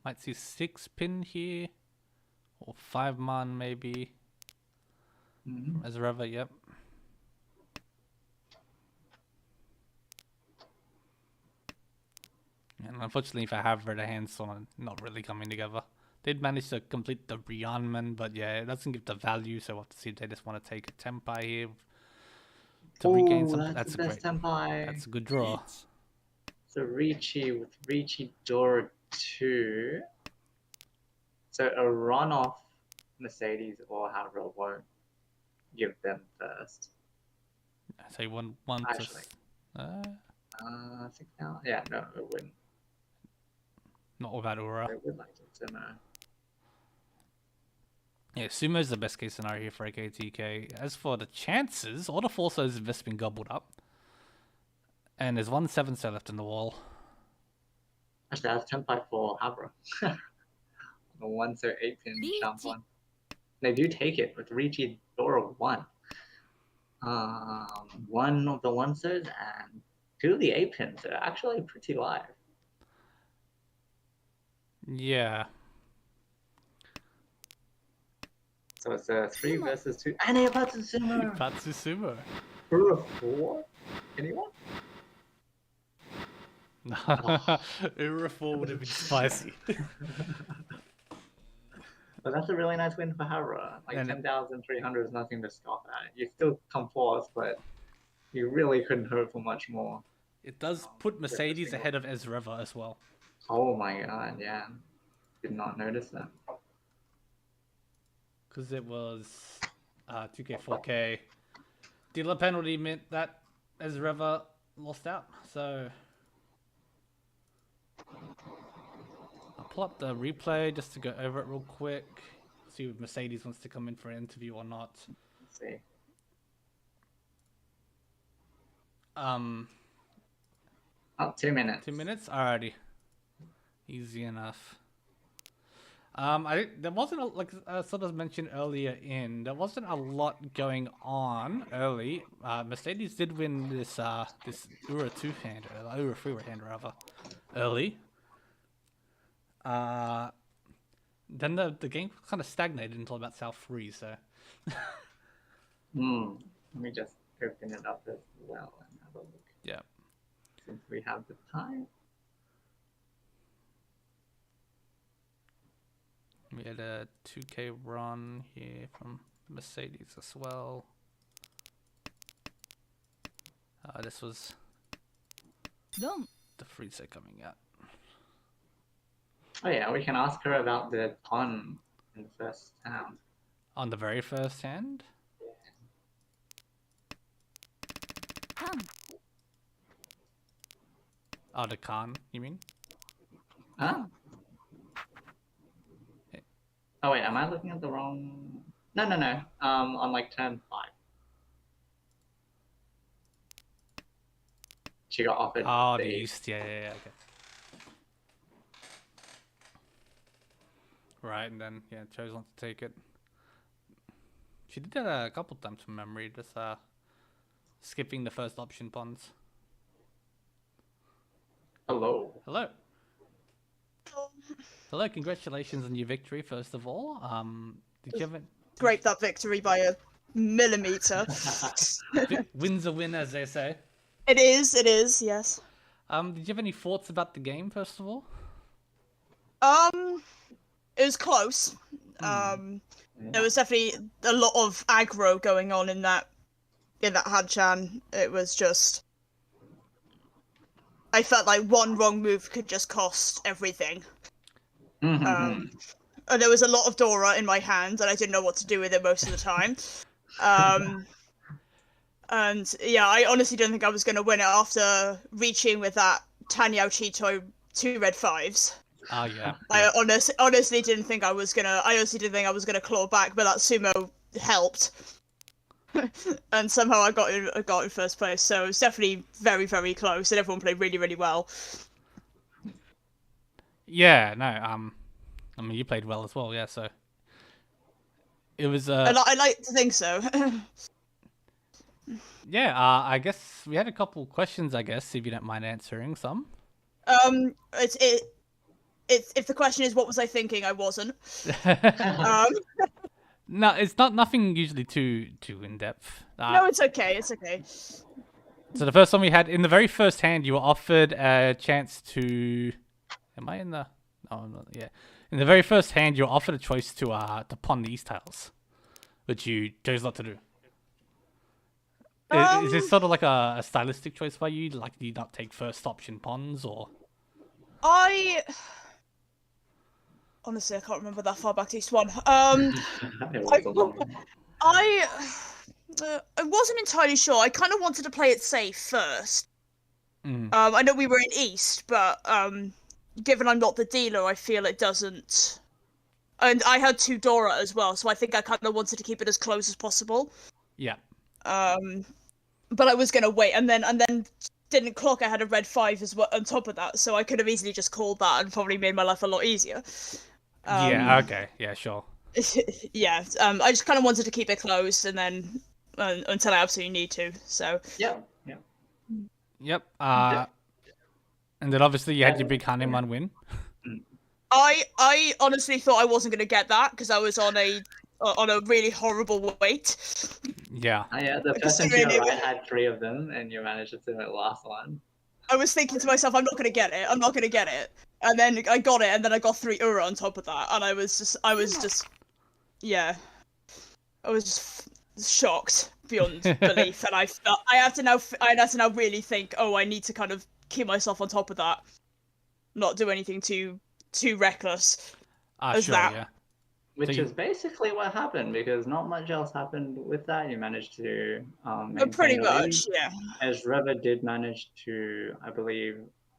Might see 6-pin here, or 5-man maybe. As Reva, yep. And unfortunately, if I have the hands on, not really coming together. Did manage to complete the Rianman, but yeah, it doesn't give the value, so we'll have to see if they just want to take a Tenpai here to regain some. That's a great Tenpai. That's a good draw. So Riichi with Riichi Dora 2. So a runoff Mercedes or Havra give them first. So you want to... Actually. 6 now? Yeah, no, it wouldn't. Not without Ura. I would like to know. Yeah, Sumo's the best case scenario here for AKTK. As for the chances, all the Forces have just been gobbled up. And there's 1 7-star left in the wall. Actually, that's 10-5 for Havre. The 1 so 8 pin jump Riichi. one. They do take it with Riichi Dora 1. One of the 1 so's and 2 of the 8 pins are actually pretty live. Yeah. So it's a 3 versus 2. And a Patsusumo! Patsusumo. Ura 4? Anyone? Ura 4 would have been spicy. But that's a really nice win for Havre. Like And 10,300 is nothing to scoff at. You still come fourth, but you really couldn't hope for much more. It does put Mercedes ahead of Ezreva as well. Oh my god, yeah. Did not notice that. Because it was 2K, 4K. Dealer penalty meant that Ezreva lost out. So I'll pull up the replay just to go over it real quick. See if Mercedes wants to come in for an interview or not. Let's see. Um, Oh, 2 minutes. 2 minutes? Alrighty. Easy enough. I think there wasn't a, like sort of mentioned earlier there wasn't a lot going on early. Mercedes did win this this Ura 2-hander, Ura 3-hander rather, early. Then the game kind of stagnated until about South 3, so. Let me just open it up as well and have a look. Yeah. Since we have the time. We had a 2K run here from Mercedes as well. This was Dom. the free set coming out. Oh yeah, we can ask her about the pun in the first round. On the very first hand? Ham. Oh, the Khan, you mean? Huh? Oh wait, am I looking at the wrong? No. On like turn 5. She got offered. Oh, the the East, yeah, okay. Right, and then, yeah, chose not to take it. She did that a couple times from memory, just skipping the first option pawns. Hello. Hello. Hello, congratulations on your victory, first of all. Did you have Scrape that victory by a millimeter. win's a win, as they say. It is, yes. Did you have any thoughts about the game, first of all? It was close. There was definitely a lot of aggro going on in that Hanchan. It was just, I felt like one wrong move could just cost everything. And there was a lot of Dora in my hand, and I didn't know what to do with it most of the time. And yeah, I honestly didn't think I was going to win it after reaching with that Tanyao Chito 2 red 5s. Oh yeah. I honestly didn't think I was gonna. I honestly didn't think I was gonna claw back, but that sumo helped, and somehow I got in first place. So it was definitely very, very close, and everyone played really, really well. Yeah, no. I mean, you played well as well. Yeah, so it was. I like to think so. Yeah, I guess we had a couple questions. I guess if you don't mind answering some. If the question is what was I thinking, I wasn't. No, it's nothing usually too in depth. No, it's okay. It's okay. So the first one we had in the very first hand, you were offered a chance to. Am I in the? Oh, I'm not, yeah. In the very first hand, you were offered a choice to pawn the East tiles, which you chose not to do. Is this sort of like a stylistic choice by you? Like, do you not take first option pawns, or? Honestly, I can't remember that far back to each one. I wasn't entirely sure. I kind of wanted to play it safe first. Mm. I know we were in East, but given I'm not the dealer, I feel it doesn't. And I had 2 Dora as well, so I think I kind of wanted to keep it as close as possible. Yeah. But I was gonna wait, and then didn't clock. I had a red 5 as well on top of that, so I could have easily just called that and probably made my life a lot easier. Yeah. Okay. Yeah. Sure. Yeah. I just kind of wanted to keep it close, and then until I absolutely need to. So. Yeah. Yep. And then obviously you had your big Hanuman win. I honestly thought I wasn't gonna get that because I was on a really horrible wait. Yeah. Yeah, the person to your right had 3 of them, and you managed to do the last one. I was thinking to myself, I'm not gonna get it. And then I got it, and then I got 3 Ura on top of that, and I was just, yeah, I was just shocked beyond belief, and I had to now really think, oh, I need to kind of keep myself on top of that, not do anything too reckless as Sure. that. Yeah. Which is basically what happened, because not much else happened with that. You managed to Pretty maintain the much, lead. yeah. As River did manage to, I believe,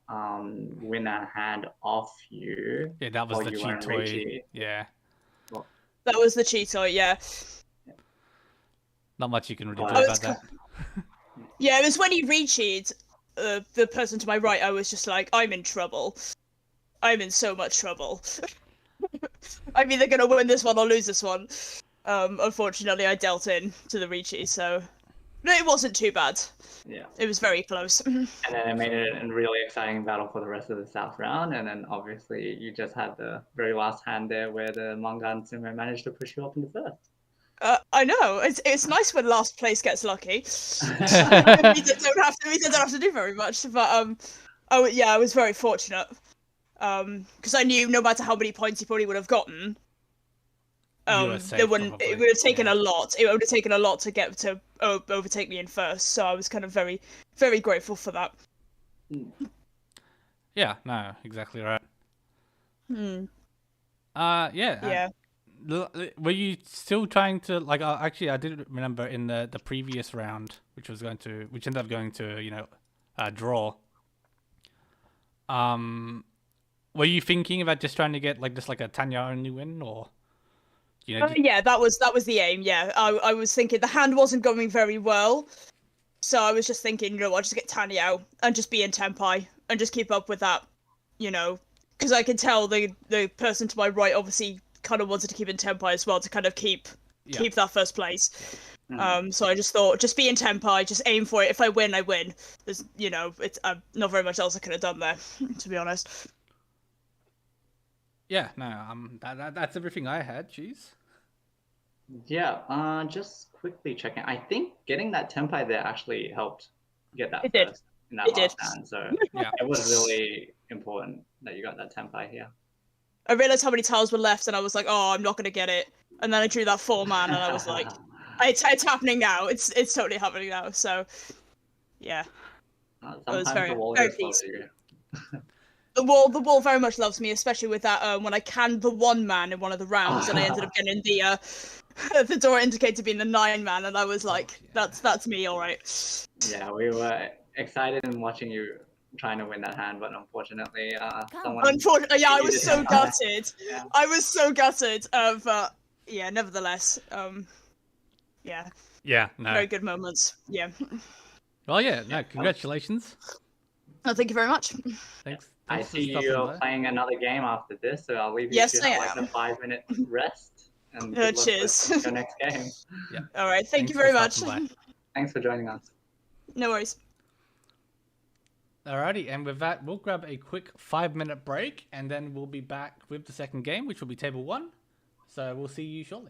win a hand off you. Yeah. That was while the you were in cheat toy. Riichi. Yeah. That was the Cheeto, yeah. Not much you can really do Well, about that. Yeah, it was when he Riichi'd the person to my right, I was just like, I'm in trouble. I'm in so much trouble. I'm either gonna win this one or lose this one. Unfortunately, I dealt in to the Riichi, so no, it wasn't too bad. Yeah. It was very close. And then it made it a really exciting battle for the rest of the South round. And then obviously you just had the very last hand there where the manga and sumo managed to push you up into first. I know. It's nice when last place gets lucky. We don't have to do very much, but oh yeah, I was very fortunate. Because I knew no matter how many points he probably would have gotten, You were safe, it would have taken yeah. a lot. It would have taken a lot to get to overtake me in first. So I was kind of very, very grateful for that. Yeah. No. Exactly right. Hmm. Yeah. Yeah. Were you still trying to like? Actually, I did remember in the previous round, which ended up going to draw. Were you thinking about just trying to get like just like a Tanya only win, or Yeah, that was the aim. Yeah, I was thinking the hand wasn't going very well, so I was just thinking, I'll just get Tanya out and just be in Tenpai and just keep up with that, because I can tell the person to my right obviously kind of wanted to keep in Tenpai as well to kind of keep that first place. So I just thought, just be in Tenpai, just aim for it. If I win, I win. There's, it's not very much else I could have done there, to be honest. Yeah, no, that's everything I had. Jeez. Yeah, just quickly checking. I think getting that Tenpai there actually helped get that It did. first in that last hand. So Yeah. it was really important that you got that Tenpai here. I realized how many tiles were left, and I was like, oh, I'm not gonna get it. And then I drew that 4-man, and I was like, it's happening now. It's totally happening now. So, yeah. Sometimes very- the wall very just loves pleased. you. The wall very much loves me, especially with that when I canned the 1-man in one of the rounds, and I ended up getting the the door indicator being the 9-man, and I was like, that's me, all right. Yeah, we were excited in watching you trying to win that hand, but unfortunately, someone. Unfortunately, yeah, I was so Tenpai. gutted. Yeah. I was so gutted. But yeah, nevertheless, yeah, Yeah. No. very good moments. Yeah. Well, yeah. No. Congratulations. Oh, thank you very much. Thanks. I Thanks for see stopping you're by. playing another game after this, so I'll leave you Yes, to I have like am. a 5-minute rest. And good luck Cheers. with your next game. Yeah. All right, thank Thanks you very for much. stopping by. Thanks for joining us. No worries. Alrighty, and with that, we'll grab a quick 5-minute break, and then we'll be back with the second game, which will be table 1. So we'll see you shortly.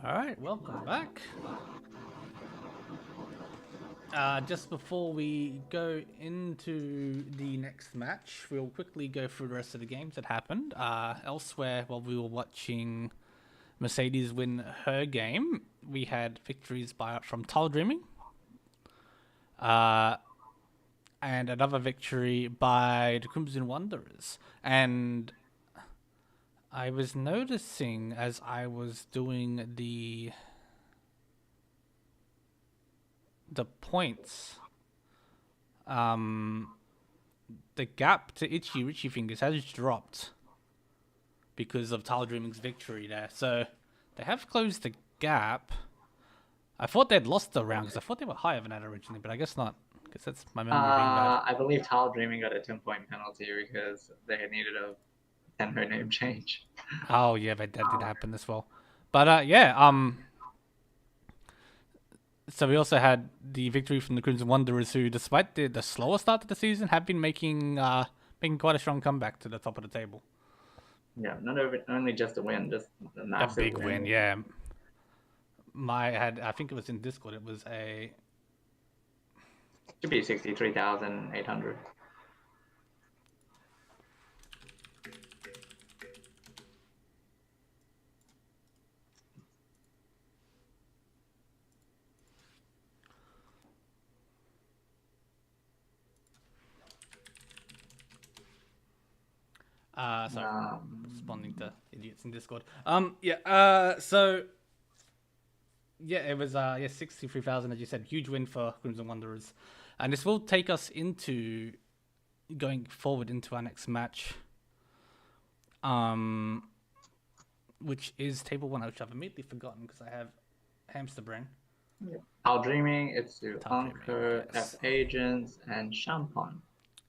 Alright, welcome back. Just before we go into the next match, we'll quickly go through the rest of the games that happened. Elsewhere, while we were watching Mercedes win her game, we had victories from Tile Dreaming. And another victory by the Crimson Wanderers. And I was noticing as I was doing the points, the gap to Riichi Fingers has dropped because of Tile Dreaming's victory there. So they have closed the gap. I thought they'd lost the round because I thought they were higher than that originally, but I guess not. Because that's my memory being bad. I believe Tile Dreaming got a 10-point penalty because they needed a Tenho name change. Oh yeah, that did happen as well. But so we also had the victory from the Crimson Wanderers, who, despite the slower start to the season, have been making quite a strong comeback to the top of the table. Yeah, not only just a win, just a massive A big win, yeah. I think it was in Discord. It was should be 63,800. Sorry, responding to idiots in Discord. So yeah, it was 63,000, as you said, huge win for Crimson Wanderers, and this will take us into going forward into our next match, which is table 1, which I've immediately forgotten because I have hamster brain. Tile Dreaming, it's to Tile Dreaming, Anchor, yes. F Agents, and Champagne.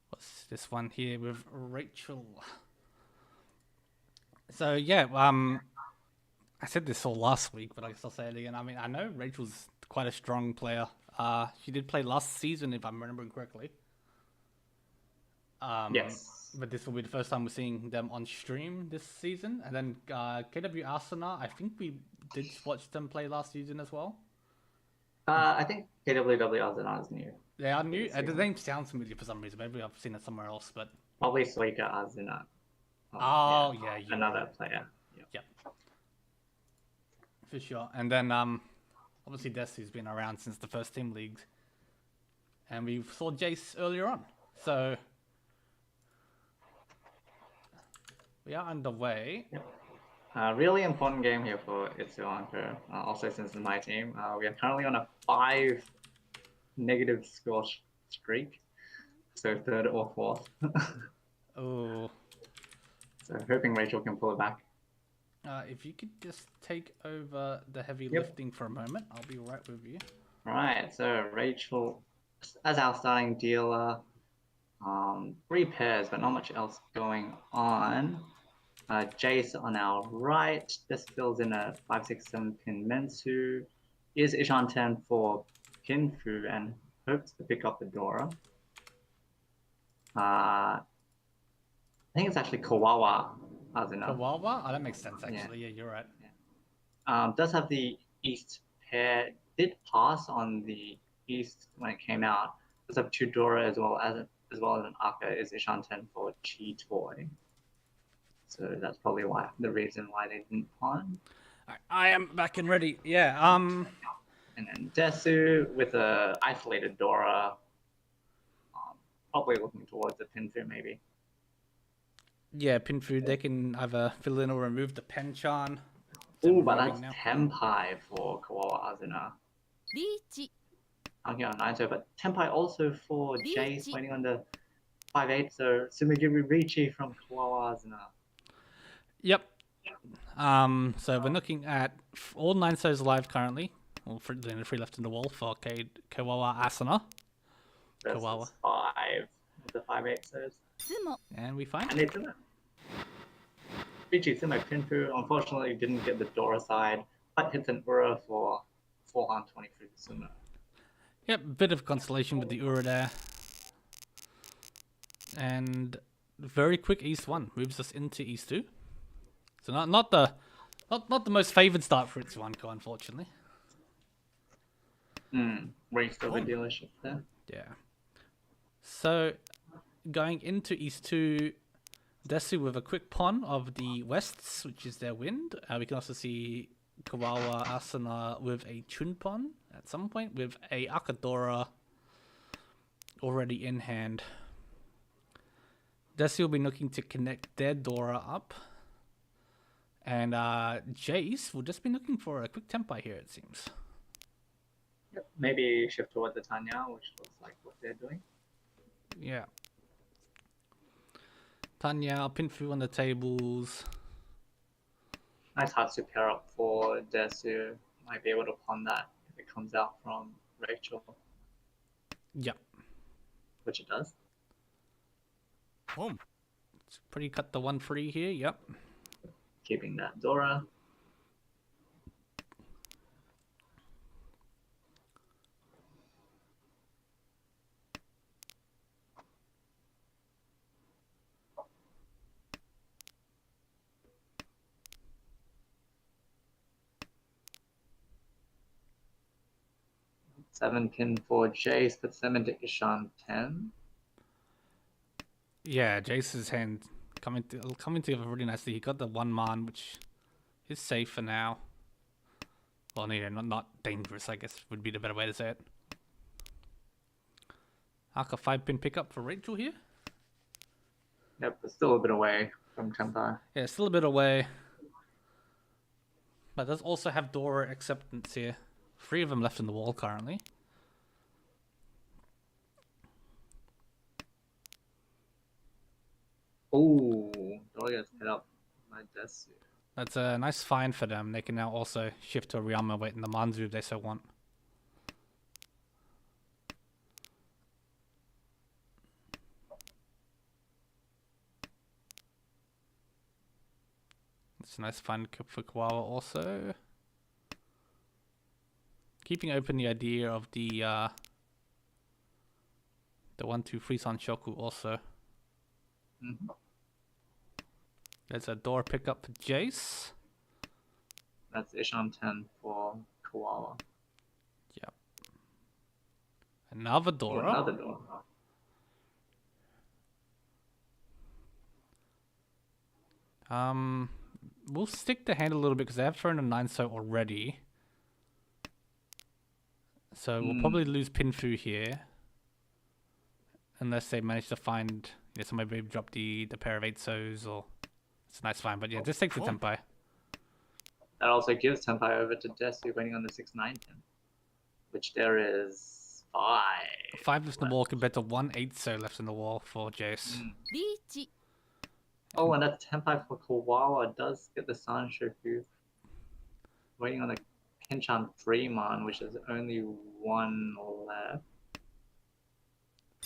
What's this one here with Rachel? So yeah, I said this all last week, but I guess I'll say it again. I mean, I know Rachel's quite a strong player. She did play last season, if I'm remembering correctly. Yes. But this will be the first time we're seeing them on stream this season. And then KW Arsenal, I think we did watch them play last season as well. I think KWW Arsenal is new. They are new. The name sounds familiar for some reason. Maybe I've seen it somewhere else, but... Probably Suika Arsenal. Oh, yeah. Another player. Yep. For sure. And then, obviously, Desi's been around since the first team leagues. And we saw Jace earlier on. So, we are underway. Yep. Really important game here for Itsu Anchor. Also, since it's my team, we are currently on a 5 negative score streak. So, 3rd or 4th. Oh. So, hoping Rachel can pull it back. If you could just take over the heavy lifting for a moment, I'll be right with you. Right, so Rachel, as our starting dealer, 3 pairs, but not much else going on. Jace on our right. This fills in a 5/6/7 pin Mensu. Is Ishan 10 for Pinfu and hopes to pick up the Dora. I think it's actually Kawawa Azuna. Kawawa? Oh, that makes sense, actually. Yeah, you're right. Does have the East pair. Did pass on the East when it came out. Does have 2 Dora as well as an Aka. Is Ishan 10 for Chi Toy. So that's probably the reason why they didn't pawn. I am back and ready. Yeah. And then Desu with a isolated Dora. Probably looking towards the Pinfu maybe. Yeah, Pinfu, they can either fill in or remove the Penchan. Ooh, but that's Tenpai for Kawawa Azuna. Riichi. Okay, on 9, so but Tenpai also for Jace waiting on the 5/8, so Sumigiri Riichi from Kawawa Azuna. Yep. So we're looking at all 9 souls live currently. Well, 3 left in the wall for Kawawa Asuna. Kawawa. 5 with the 5/8 souls. And we find And it's in it. Riichi Sumo Pinfu unfortunately didn't get the Dora side, but hits an Ura for 423 Sumo. Yep, bit of consolation with the Ura there. And very quick East 1 moves us into East 2. So not the Not the most favoured start for Itsuanko, unfortunately. Waste of a dealership there. Yeah. So, going into East 2, Desu with a quick pawn of the Wests, which is their wind. We can also see Kawawa Asuna with a Chun pawn at some point, with a Akadora already in hand. Desu will be looking to connect their Dora up. And Jace will just be looking for a quick tempai here, it seems. Yep. Maybe shift toward the Tanya, which looks like what they're doing. Yeah. Tanya, Pinfu on the tables. Nice Hatsu pair up for Desu. Might be able to pawn that if it comes out from Rachel, Yep. which it does. It's pretty cut the 1-3 here, yep. Keeping that Dora. Seven pin for Jace, puts them into Ishan 10. Yeah, Jace's hand coming together really nicely. He got the 1 man, which is safe for now. Well, no, not dangerous, I guess would be the better way to say it. Aka 5-pin pickup for Rachel here. Yep, but still a bit away from Tempai. Yeah, still a bit away. But does also have Dora acceptance here. 3 of them left in the wall currently. Oh, Dora gets hit up by Desu. That's a nice find for them. They can now also shift to a Ryama wait in the Manzu if they so want. It's a nice find for Kawawa also. Keeping open the idea of the 1-2 San Shoku also. There's a door pickup for Jace. That's Ishan 10 for Kawawa. Yep. Another Oh, Dora. another Dora. We'll stick the hand a little bit because they have thrown a 9-so already. So we'll probably lose Pinfu here. Unless they manage to find, somebody maybe drop the pair of 8-sos or it's a nice find. But yeah, just take the Tempai. That also gives Tempai over to Desu waiting on the 6-9 pin. Which there is 5. 5 left in the wall compared to 1 8-so left in the wall for Jace. Riichi. Oh, and that Tempai for Kawawa does get the Sanshoku. Waiting on the Hanchan 3-man, which is only 1 left.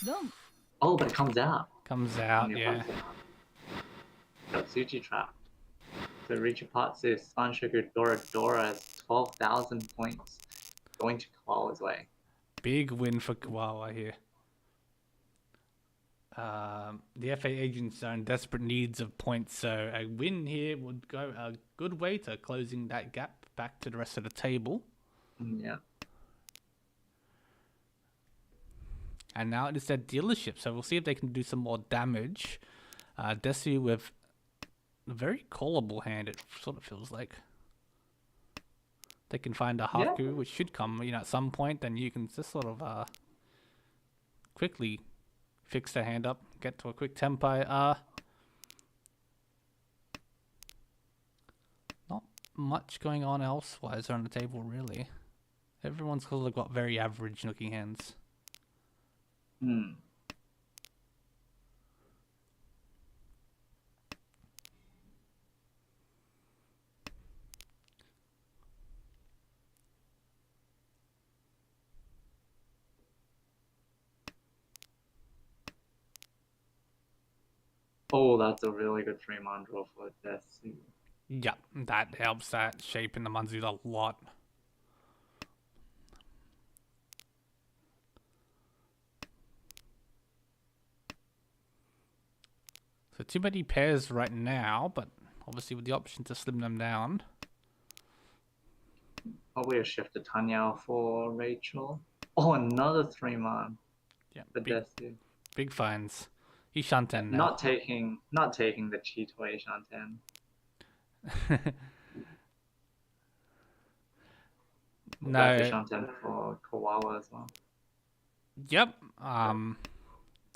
Dom. Oh, but it comes out. Comes out, yeah. Got Tsuchi trapped. So Riichi Patsu, Sanshoku, Dora has 12,000 points going to Kawawa's way. Big win for Kawawa here. The FA agents are in desperate needs of points, so a win here would go a good way to closing that gap back to the rest of the table. Yeah. And now it is their dealership, so we'll see if they can do some more damage. Desu with a very callable hand, it sort of feels like. They can find a Haku, which should come, at some point, then you can just sort of quickly fix their hand up, get to a quick Tempai. Not much going on elsewise on the table, really. Everyone's sort of got very average looking hands. Oh, that's a really good 3-man draw for Desu. Yeah, that helps that shape in the Manzu a lot. So too many pairs right now, but obviously with the option to slim them down. Probably a shift to Tanya for Rachel. Oh, another 3-man Yeah, for Desu. big finds. He's Shanten now. Not taking the Chitoy Shanten. No. Back to Shanten for Kawawa as well. Yep.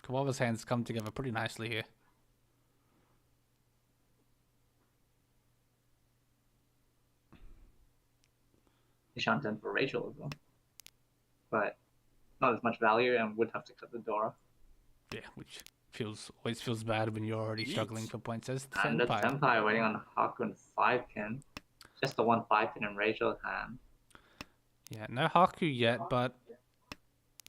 Kawawa's hands come together pretty nicely here. Shanten for Rachel as well. But not as much value and would have to cut the Dora. Yeah, which always feels bad when you're already struggling for points as the And the senpai. Senpai waiting on the Hakun 5-pin. Just the one 5-pin in Rachel's hand. Yeah, no Haku yet, but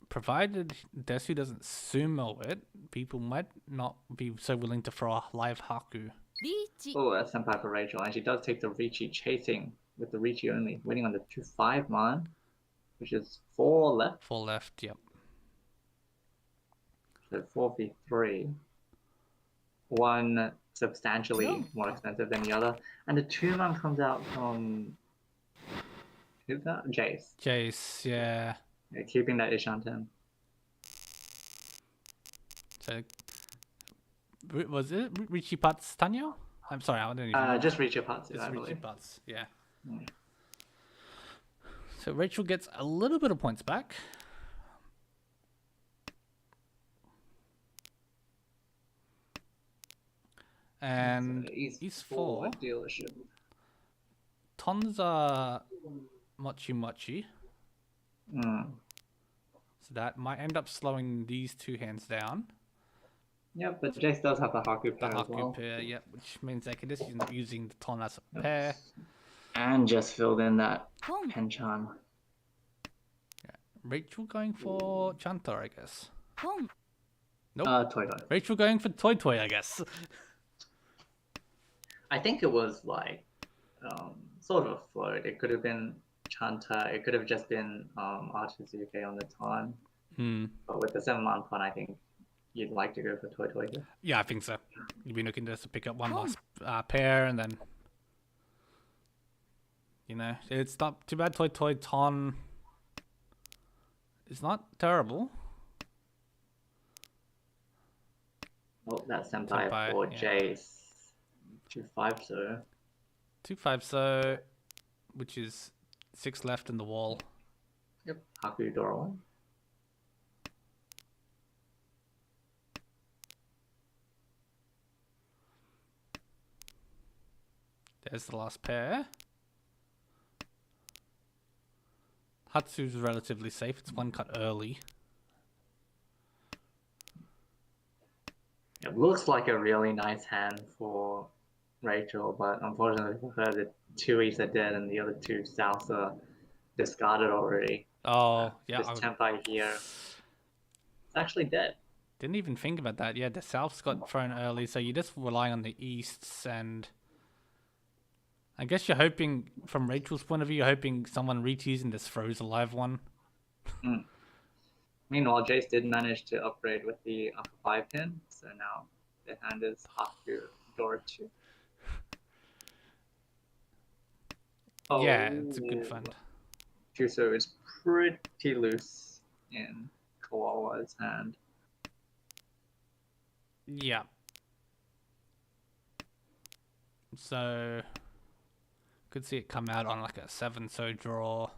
provided Desu doesn't sumo it, people might not be so willing to throw a live Haku. Riichi. Oh, that's Senpai for Rachel. And she does take the Riichi chasing with the Riichi only. Waiting on the 2-5-man. Which is 4 left. 4 left, yep. So 4v3. One substantially more expensive than the other. And the 2-man comes out from... Who's that? Jace. Jace, yeah. Yeah, keeping that Ishanten. So, was it Riichi Pats Tanyo? I'm sorry, I don't even know. Just Riichi Patsu, It's I believe. Riichi Pats, yeah. Mm. So Rachel gets a little bit of points back. And East 4, dealership. Tonza Mochi Mochi. Mm. So that might end up slowing these two hands down. Yep, but Jace does have the Haku The pair as Haku well. pair, yep, which means they can just end up using the Ton as a pair. And just filled in that Home. Hanchan. Rachel going for Chantar, I guess. Home. Nope. Toy Toy. Rachel going for Toy Toy, I guess. I think it was like sort of a float. It could have been Chanta. It could have just been Archizuke on the time. But with the 7-man pun, I think you'd like to go for Toy Toy here. Yeah, I think so. You'd be looking just to pick up one last pair and then... You know, it's not too bad. Toy Toy Ton... It's not terrible. Oh, that's Senpai Senpai, for yeah. Jace. 2-5 so. 2-5 so, which is 6 left in the wall. Yep. Haku Dora 1. There's the last pair. Hatsu's relatively safe. It's one cut early. It looks like a really nice hand for Rachel, but unfortunately for her, the 2 E's are dead and the other 2 Souths are discarded already. Oh, yeah. This I Senpai here, it's actually dead. didn't even think about that. Yeah, the Souths got thrown early, so you're just relying on the Easts, and I guess you're hoping, from Rachel's point of view, you're hoping someone Riichi's and just throws a live one. Meanwhile, Jace did manage to upgrade with the upper 5-pin, so now the hand is Haku Dora 2. Yeah, it's a good fund. Juso is pretty loose in Kawawa's hand. Yeah. So, could see it come out on like a 7 so draw.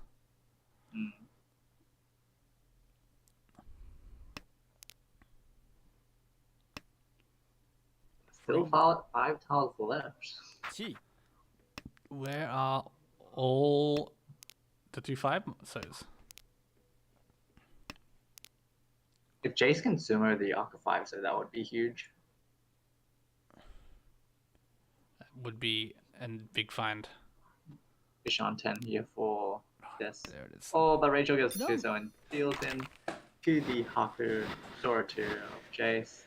Still 5 tiles left. Where are all the 2-5 so's? If Jace can sumo the Aka 5, so that would be huge. Would be a big find. Bishan 10 here for this. There it is. Oh, but Rachel gets 2 so and deals in to the Haku Dora 2 of Jace.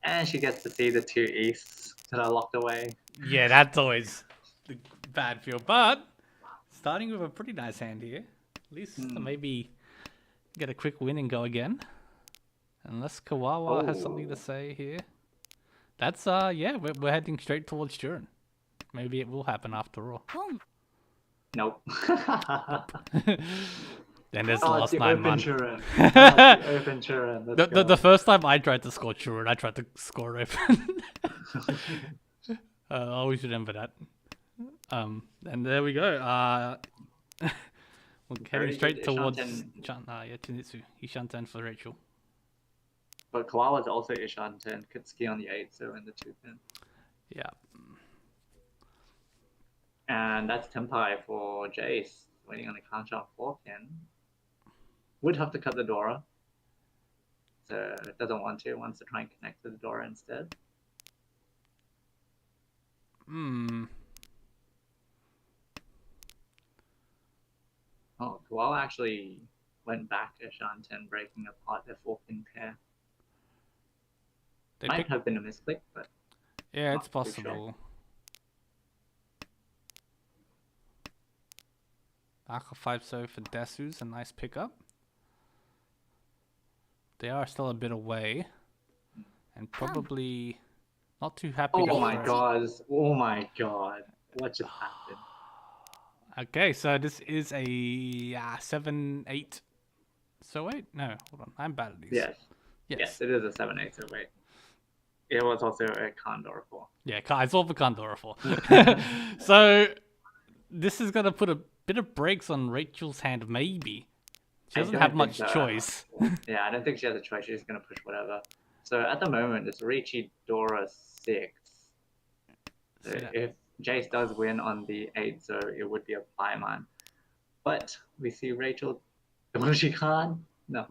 And she gets to see the 2 Easts that are locked away. Yeah, that's always the bad feel. But starting with a pretty nice hand here. At least to maybe get a quick win and go again. Unless Kawawa has something to say here. That's, yeah, we're heading straight towards Jurin. Maybe it will happen after all. Home. Nope. Then there's the Oh, last it's the 9 open man. Churin. Oh, it's the open Churin. Let's The go. first time I tried to score Churun, I tried to score open. I always remember that. And there we go. We're heading Very straight good towards Ishanten. Chinitsu. Ishanten for Rachel. But Kawawa's also Ishanten. Kitsuki on the 8, so in the 2 pin. Yeah. And that's Tempai for Jace. Waiting on the counter on 4 pin. Would have to cut the Dora. So it doesn't want to. Wants to try and connect to the Dora instead. Hmm. Oh, Kawawa actually went back to Shanten, breaking apart their 4-pin pair. They Might pick... have been a misclick, but Yeah, it's not too sure. possible. Aqua 5 so for Desu's a nice pickup. They are still a bit away. And probably not too happy oh to my throw. god! Oh my god! What just happened? Okay, so this is a 7-8. So wait, no, hold on. I'm bad at these. Yes, Yes. it is a 7-8. So wait, it was also a Condor 4. Yeah, I saw the Condor 4. So this is gonna put a bit of brakes on Rachel's hand, maybe. She I doesn't don't have think much so. choice. Yeah, I don't think she has a choice. She's gonna push whatever. So at the moment, it's Riichi Dora 6. So So that- if Jace does win on the 8, so it would be a Paimon. But we see Rachel. Well, she can't. No.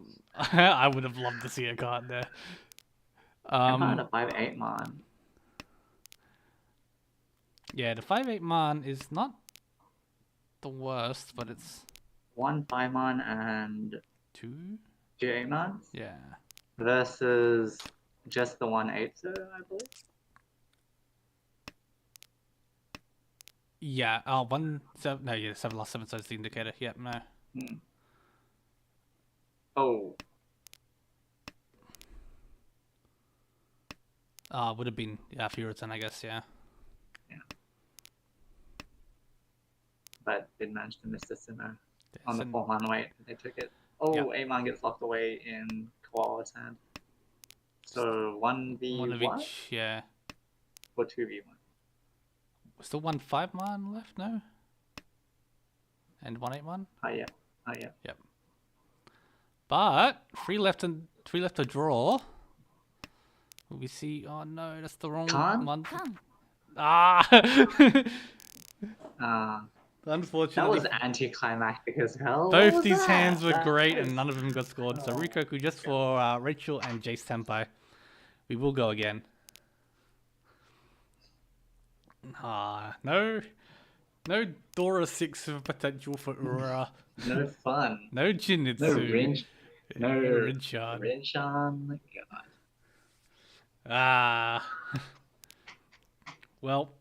I would have loved to see a card there. I'm on a 5-8 Mon. Yeah, the 5-8 man is not the worst, but it's 1 Paimon and 2. 2 8 Mons Yeah. versus just the 1 8, so I believe. Yeah, 1 7. No, yeah, 7 last 7, so it's the indicator. Yep, no. Hmm. Oh, Would have been, yeah, Furiton, I guess, yeah. but did manage to miss the Sinnoh Yeah, on the so- 4 Mon wait. They took it. Oh, Yeah. 8 Mon gets locked away in Koala's hand. So 1v1 one of each, yeah. or 2v1? Still 1 5 man left, no? And 1 8 man? Oh yeah. Oh yeah. Yep. But 3 left to draw. We see. Oh no, that's the wrong Can't? one. Come. Ah. That Unfortunately, was anticlimactic as hell. What both was these that? hands were That great, is- and none of them got scored. So Rikoku just for Rachel and Jace Senpai. We will go again. No Dora 6 of potential for Ura. No fun. No Jinitsu. No Rinch. No Rinchan. Rinchan. God. Well,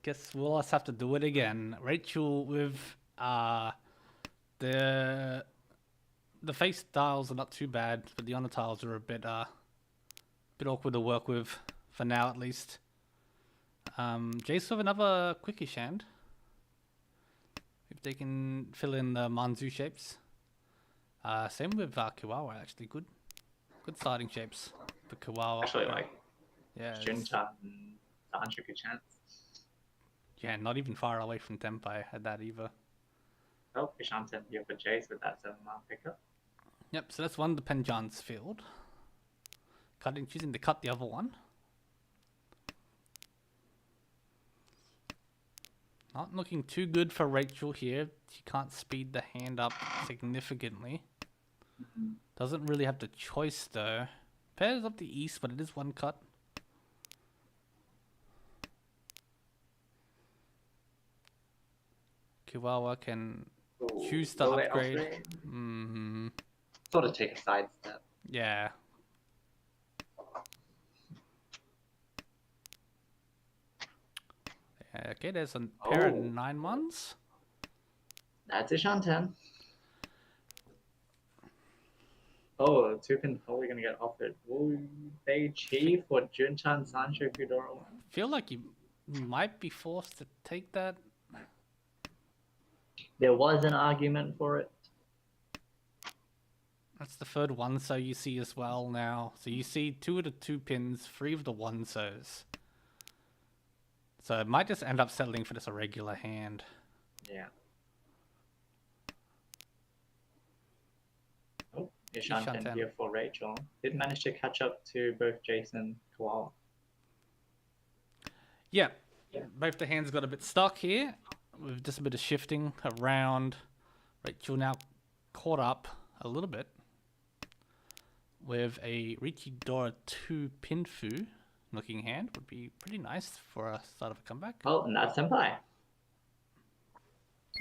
guess we'll just have to do it again. Rachel with the face tiles are not too bad, but the honor tiles are a bit awkward to work with for now at least. Jace with another quickish hand. If they can fill in the Manzu shapes. Same with Kawawa actually. Good starting shapes for Kawawa. Actually, like yeah, it's- Junchan and Sanchuku chance. yeah, not even far away from Tempai at that either. Oh, Ishanten here for Jace with that 7-man pickup. Yep, so that's one the Penjan's field. Choosing to cut the other one. Not looking too good for Rachel here. She can't speed the hand up significantly. Doesn't really have the choice though. Pairs up the east, but it is one cut. Kiwawa can Ooh, choose to will they upgrade. Mm-hmm. Sort of take a side step. Yeah. Okay, there's a pair of Oh. 9 months. That's Ishanten. Oh, 2-pin probably gonna get offered. Will they chi for Junchan Sancho Kudora 1? Feel like you might be forced to take that. There was an argument for it. That's the third one, so you see as well now. So you see 2 of the 2 pins, 3 of the 1-sos. So it might just end up settling for just a regular hand. Yeah. Oh, Ishanten here for Rachel. Did manage to catch up to both Jason and Koala. Yeah, both the hands got a bit stuck here, with just a bit of shifting around. Rachel now caught up a little bit with a Riichi Dora 2 Pinfu looking hand. Would be pretty nice for a start of a comeback. Oh, and that's Senpai.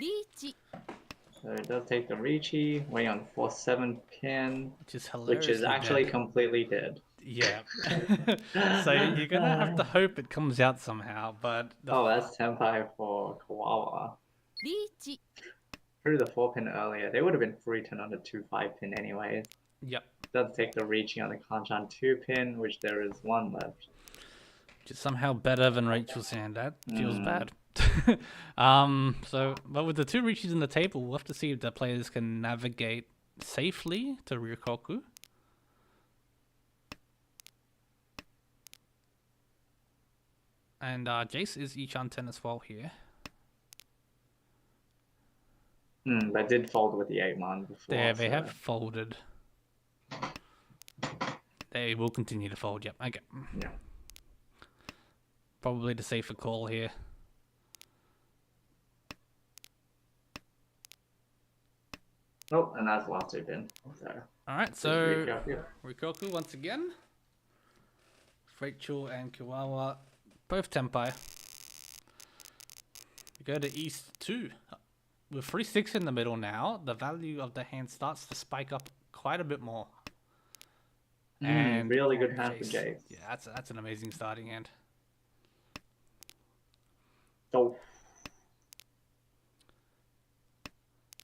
Riichi. So it does take the Riichi, weighing on 4-7 pin, Which is hilarious. which is actually completely dead. Yeah. So you're going to have to hope it comes out somehow, but... Oh, that's Senpai for Koala. Riichi. Through the 4 pin earlier, they would have been 3-10 on the 2-5 pin anyways. Yep. Does take the Riichi on the Hanchan 2 pin, which there is 1 left. Which is somehow better than Rachel's hand. That feels bad. But with the 2 Riichis on the table, we'll have to see if the players can navigate safely to Ryukoku. And Jace is Ishanten as well here. But did fold with the 8-man before. There, they have folded. They will continue to fold, yep. Okay. Yeah. Probably the safer call here. Oh, and that's last 2 pin. So. Alright, so Ryukoku once again. Rachel and Kiwawa, both Tenpai. We go to East 2. With 3-6 in the middle now, the value of the hand starts to spike up quite a bit more. And really good hand for Jace. Yeah, that's an amazing starting hand. Oh.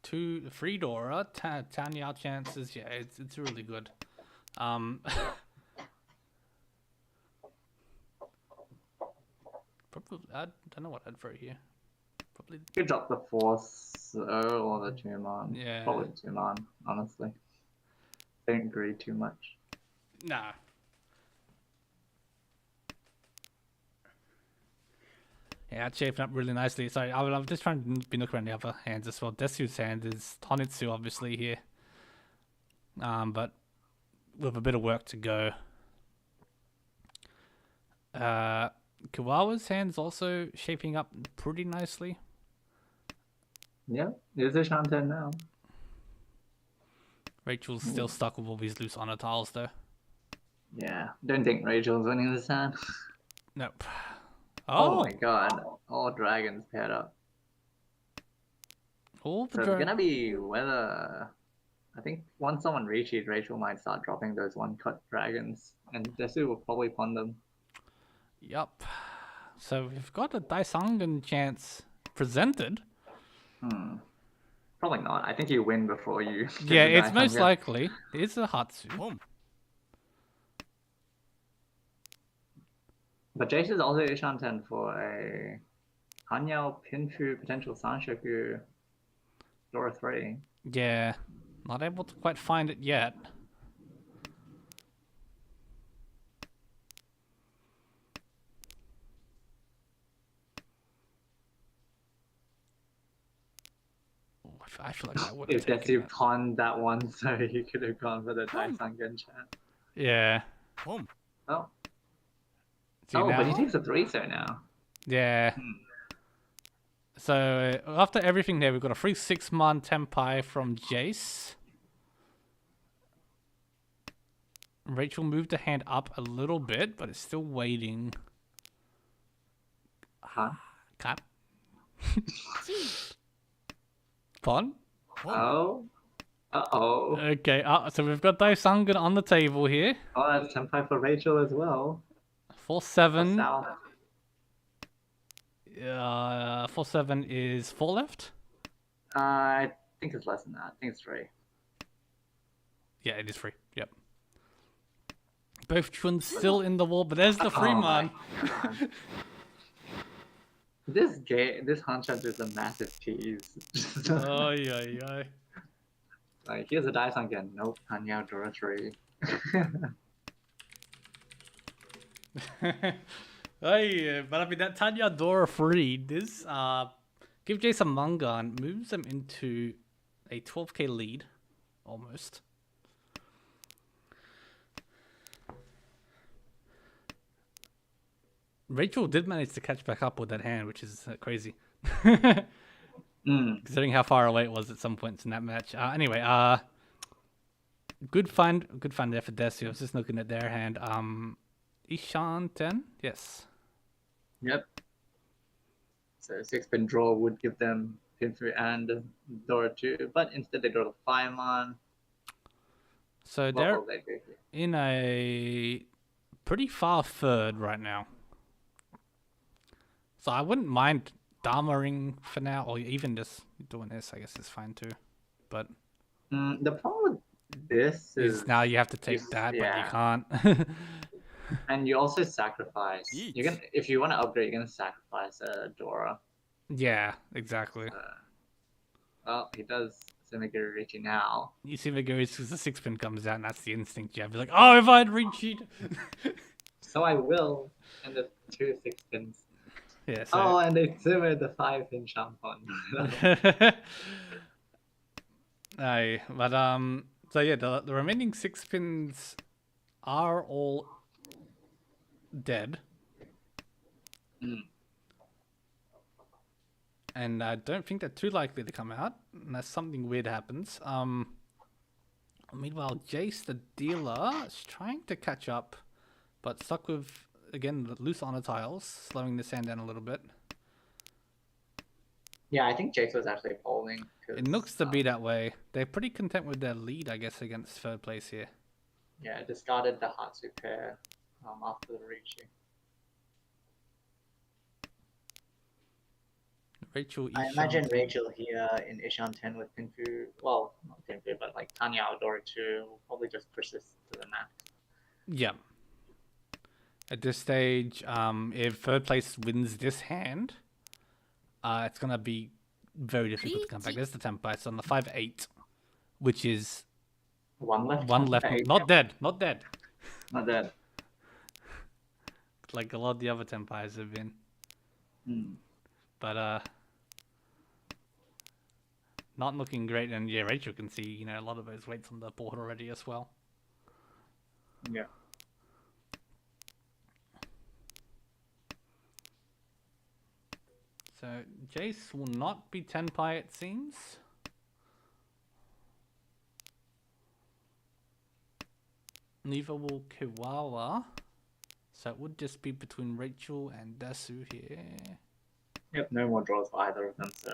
3 Dora, 10 Yao chances. Yeah, it's really good. Probably, I don't know what I'd throw here. Probably. You drop the 4-0 or the 2-man. Yeah. Probably the 2-man, honestly. Don't agree too much. Nah. Yeah, it's shaping up really nicely. Sorry, I'm just trying to be looking around the other hands as well. Desu's hand is Tonitsu, obviously, here. But with a bit of work to go. Kawawa's hand is also shaping up pretty nicely. Yeah, there's a Shanten now. Rachel's still stuck with all these loose honor tiles, though. Yeah, don't think Rachel's winning this hand. Nope. Oh my god, all dragons paired up. All the So it's gonna be whether... I think once someone reaches, Rachel might start dropping those 1-cut dragons, and Desu will probably pawn them. Yup. So we've got a Daisangan chance presented. Probably not. I think you win before you... Yeah, it's most likely. It's a Hatsu. But Jace is also Ishanten for a Hanyao Pinfu potential Sanshoku Dora 3. Yeah. Not able to quite find it yet. I feel like I would have If taken Desu that. pawned that one, so you could have gone for the Daisangen chant. Yeah. Oh. See, Oh, now- but he takes a 3-so now. Yeah. So after everything there, we've got a free 6-man Tenpai from Jace. Rachel moved the hand up a little bit, but it's still waiting. Huh? Cut. Pawn? Oh. Uh-oh. Okay, so we've got Daisangan on the table here. Oh, that's Senpai for Rachel as well. 4-7. South. 4-7 is 4 left? I think it's less than that. I think it's 3. Yeah, it is free. Yep. Both twins still in the wall, but there's the free man. This Hanchans is a massive tease. Oh yeah. Like, here's a dice again. Nope, Tanya Dora 3. Hey, but I mean that Tanya Dora free. This give Jay some manga and moves them into a 12k lead, almost. Rachel did manage to catch back up with that hand, which is crazy. Considering how far away it was at some points in that match. Anyway, good find there for Desu. I was just looking at their hand. Ishan 10? Yes. Yep. So 6-pin draw would give them pin 3 and Dora 2, but instead they draw the 5-man. So What they're will they do here? in a pretty far third right now. So I wouldn't mind Dharma-ing for now, or even just doing this, I guess is fine too. But The problem with this is now you have to take you- that, yeah. but you can't. And you also sacrifice. Yeet. You can, if you want to upgrade, you're gonna sacrifice Dora. Yeah, exactly. Well, he does Semigiri Riichi now. You see Meguri's because the 6-pin comes out, and that's the instinct you have. You're like, oh, if I had Riichi'd. So I will, and the 2 6-pins. Yeah, Oh, so... and they simmered the 5-pin champon. Aye, but so yeah, the remaining 6-pins are all dead. And I don't think they're too likely to come out unless something weird happens. Meanwhile, Jace the dealer is trying to catch up, but stuck with, again, the loose honor tiles, slowing this hand down a little bit. Yeah, I think Jace was actually polling. It looks to be that way. They're pretty content with their lead, I guess, against third place here. Yeah, discarded the Hatsu pair after the Riichi. Rachel, I Ishan. imagine Rachel here in Ishan 10 with Pinfu, well, not Pinfu, but like Tanya Dora 2 will probably just persist to the max. Yeah. At this stage, if third place wins this hand, it's gonna be very difficult to come back. There's the tempo. It's on the 5-8, which is One left. one left. Okay, Not dead. Not dead. Not dead. Like a lot of the other tempires have been. But not looking great. And yeah, Rachel can see, a lot of those weights on the board already as well. Yeah. So Jace will not be Tenpai, it seems. Neither will Kiwawa. So it would just be between Rachel and Desu here. Yep, no more draws for either of them, so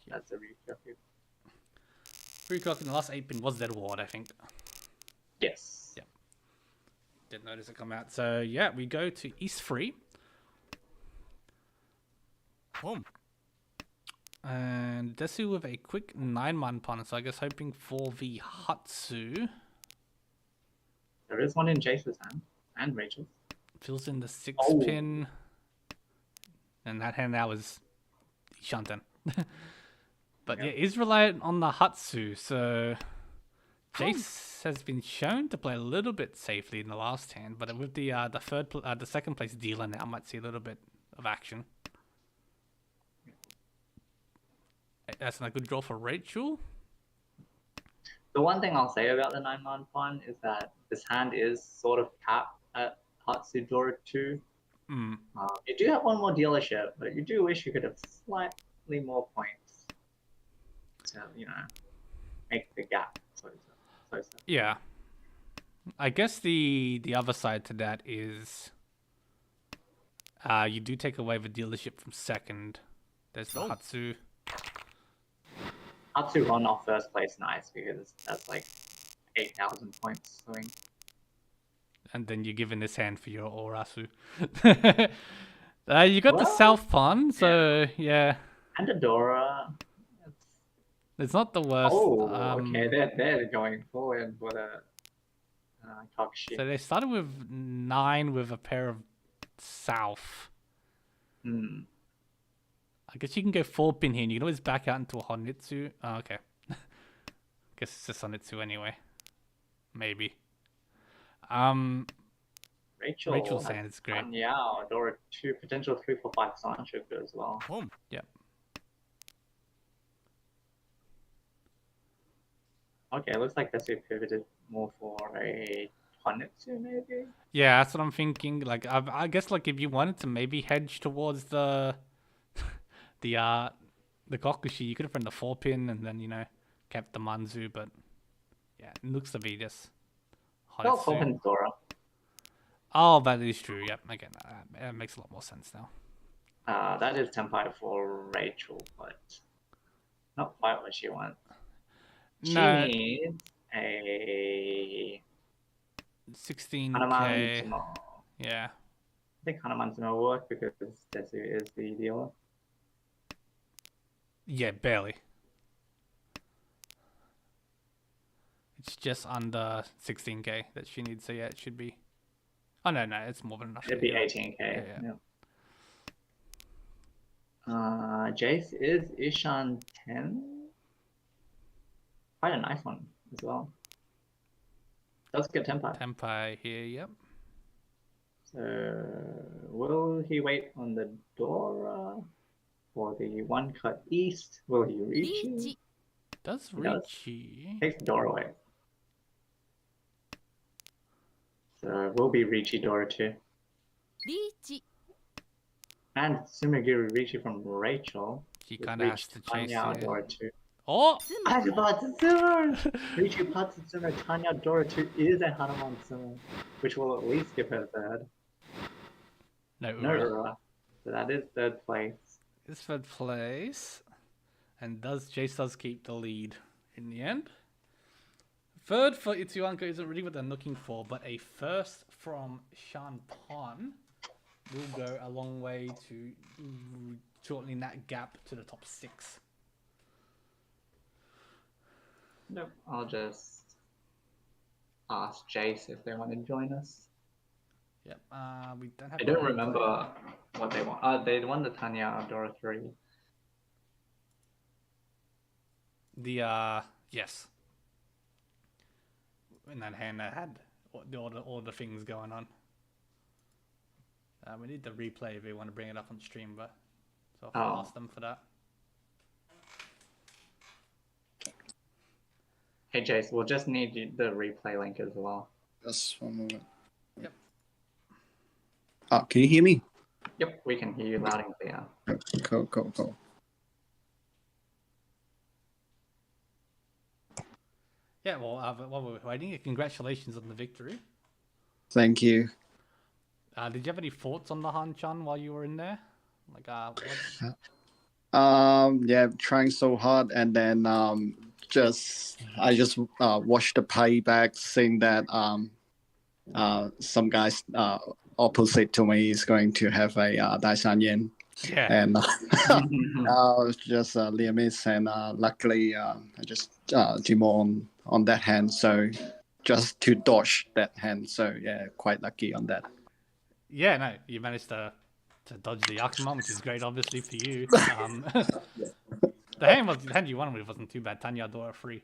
that's a recap. 3 o'clock in the last 8-pin was Dead Ward, I think. Yes. Yep. Didn't notice it come out. So yeah, we go to East 3. Boom. And Desu with a quick 9-man pun, so I guess hoping for the Hatsu. There is one in Jace's hand, and Rachel's. Fills in the 6-pin. And that hand now is Shanten. But yeah, is reliant on the Hatsu, so Jace has been shown to play a little bit safely in the last hand, but with the second place dealer now might see a little bit of action. That's a good draw for Rachel. The one thing I'll say about the 9-man pun is that this hand is sort of capped at Hatsu Dora 2. You do have one more dealership, but you do wish you could have slightly more points to, make the gap closer. Yeah. I guess the other side to that is you do take away the dealership from second. There's the Hatsu. Hatsu run off first place nice because that's like 8,000 points swing. And then you're given this hand for your Orasu. You got the South Pond, so yeah. And Adora. It's not the worst. Okay, they're going forward for the cock shit. So they started with 9 with a pair of South. I guess you can go 4-pin here, and you can always back out into a Honitsu. Oh, okay. Guess it's just Honitsu anyway. Maybe. Rachel Sand is great. Yeah, Dora 2, potential 3 for 5 Sanshika as well. Yep. Okay, it looks like Desu pivoted more for a Honitsu maybe? Yeah, that's what I'm thinking. Like, I guess like if you wanted to maybe hedge towards the Kokushi, you could have run the 4-pin and then kept the Manzu, but yeah, it looks to be this No, Honitsu. 4-pin Dora. Oh, that is true. Yep. Again, it makes a lot more sense now. That is Tenpai for Rachel, but not quite what she wants. She No, needs a 16k. Hanuman Sumo. Yeah. I think Hanuman Sumo will work because Desu is the dealer. Yeah, barely. It's just under 16k that she needs, so yeah, it should be. Oh no, it's more than enough. It'd be Yeah. 18k. Yeah. Jace is Ishan 10. Quite a nice one as well. Does get Tenpai. Tenpai here, yep. So will he wait on the Dora for the one cut east? Will he reach? Riichi. Does He does. Riichi? Takes the Dora away. So it will be Riichi Dora 2. Riichi. And Sumigiri Riichi from Rachel. He would kind of has reach to chase Tanya it. Dora 2. Oh! I forgot Sumo! Riichi Patsusumo Tanya Dora 2 is a Hanuman Sumo, which will at least give her third. No, No Ura. So that is third place. It's third place. And Jace does keep the lead in the end. Third for Itsuanka isn't really what they're looking for, but a first from Shan Pan will go a long way to shortening that gap to the top 6. Nope. I'll just ask Jace if they want to join us. Yep. We don't have. I don't remember what they want. They won the Tanya Dora 3. Yes. In that hand, I had all the things going on. We need the replay if we want to bring it up on stream, but so I'll ask them for that. Hey Jace, we'll just need the replay link as well. Just one moment. Yep. Can you hear me? Yep, we can hear you loud and clear. Cool. Yeah, well, while we're waiting, congratulations on the victory. Thank you. Did you have any thoughts on the Hanchan while you were in there? Like, Yeah, trying so hard, and then I just watched the playback, saying that some guys opposite to me is going to have a Daishan Yen. Yeah. And I was just Liamis, and luckily I just Jimo on that hand, so just to dodge that hand. So yeah, quite lucky on that. Yeah, no, you managed to dodge the Yakima, which is great, obviously, for you. The hand you won with wasn't too bad. Tanya Dora 3.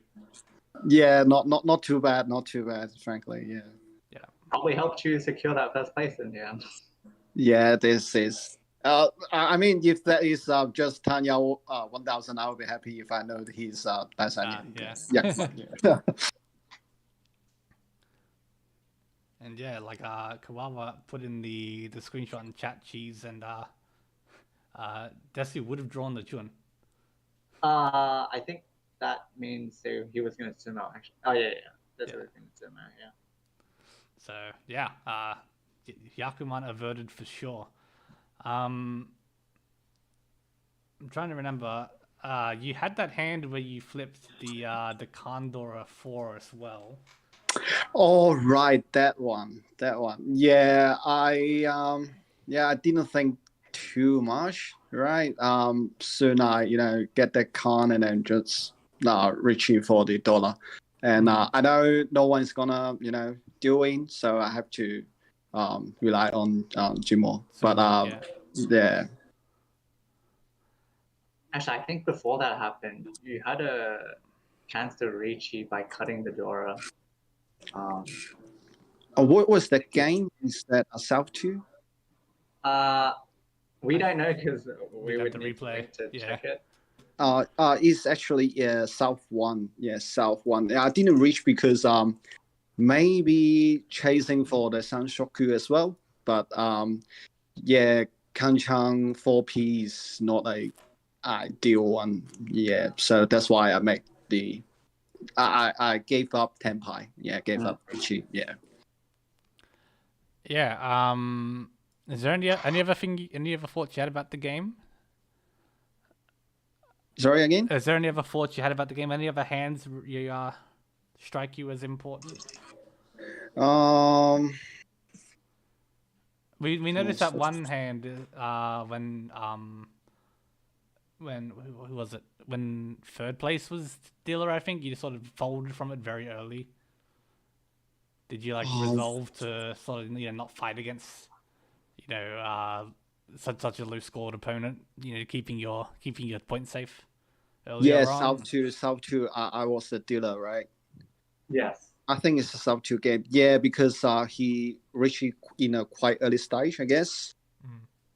Yeah, not too bad, frankly. Yeah. Yeah. Probably helped you secure that first place in the end. Yeah, this is. I mean, if that is just Tanya 1000, I will be happy if I know that he's Daishan. Yeah. And yeah, like Kawawa put in the screenshot in chat, cheese, and Desu would have drawn the Chun. I think that means he was going to sumo actually. Oh yeah. That's what I think sumo. Yeah. So yeah, Yakuman averted for sure. I'm trying to remember. You had that hand where you flipped the Kandora 4 as well. Oh right, that one. Yeah, I didn't think too much. Right. Soon I get that con and then just Riichi for the dollar, and I know no one's gonna doing, so I have to rely on Jimo. But yeah. Actually, I think before that happened, you had a chance to Riichi by cutting the Dora. What was the game? Is that a South 2? We don't know because we We'd have would to need replay, Link to yeah. check it. It's actually South 1. Yeah, South 1. I didn't reach because maybe chasing for the Sanshoku as well. But yeah, Kanchang 4P is not a ideal one. Yeah, so that's why I make the I gave up Tenpai. Yeah, gave up Riichi. Yeah. Yeah. Is there any other thoughts you had about the game? Sorry again? Is there any other thoughts you had about the game? Any other hands you strike you as important? We noticed that one hand when who was it? When third place was dealer, I think you sort of folded from it very early. Did you resolve to sort of not fight against such a low scored opponent? Keeping your point safe. Yeah, South 2. I was the dealer, right? Yes. I think it's a South 2 game. Yeah, because he reached quite early stage, I guess.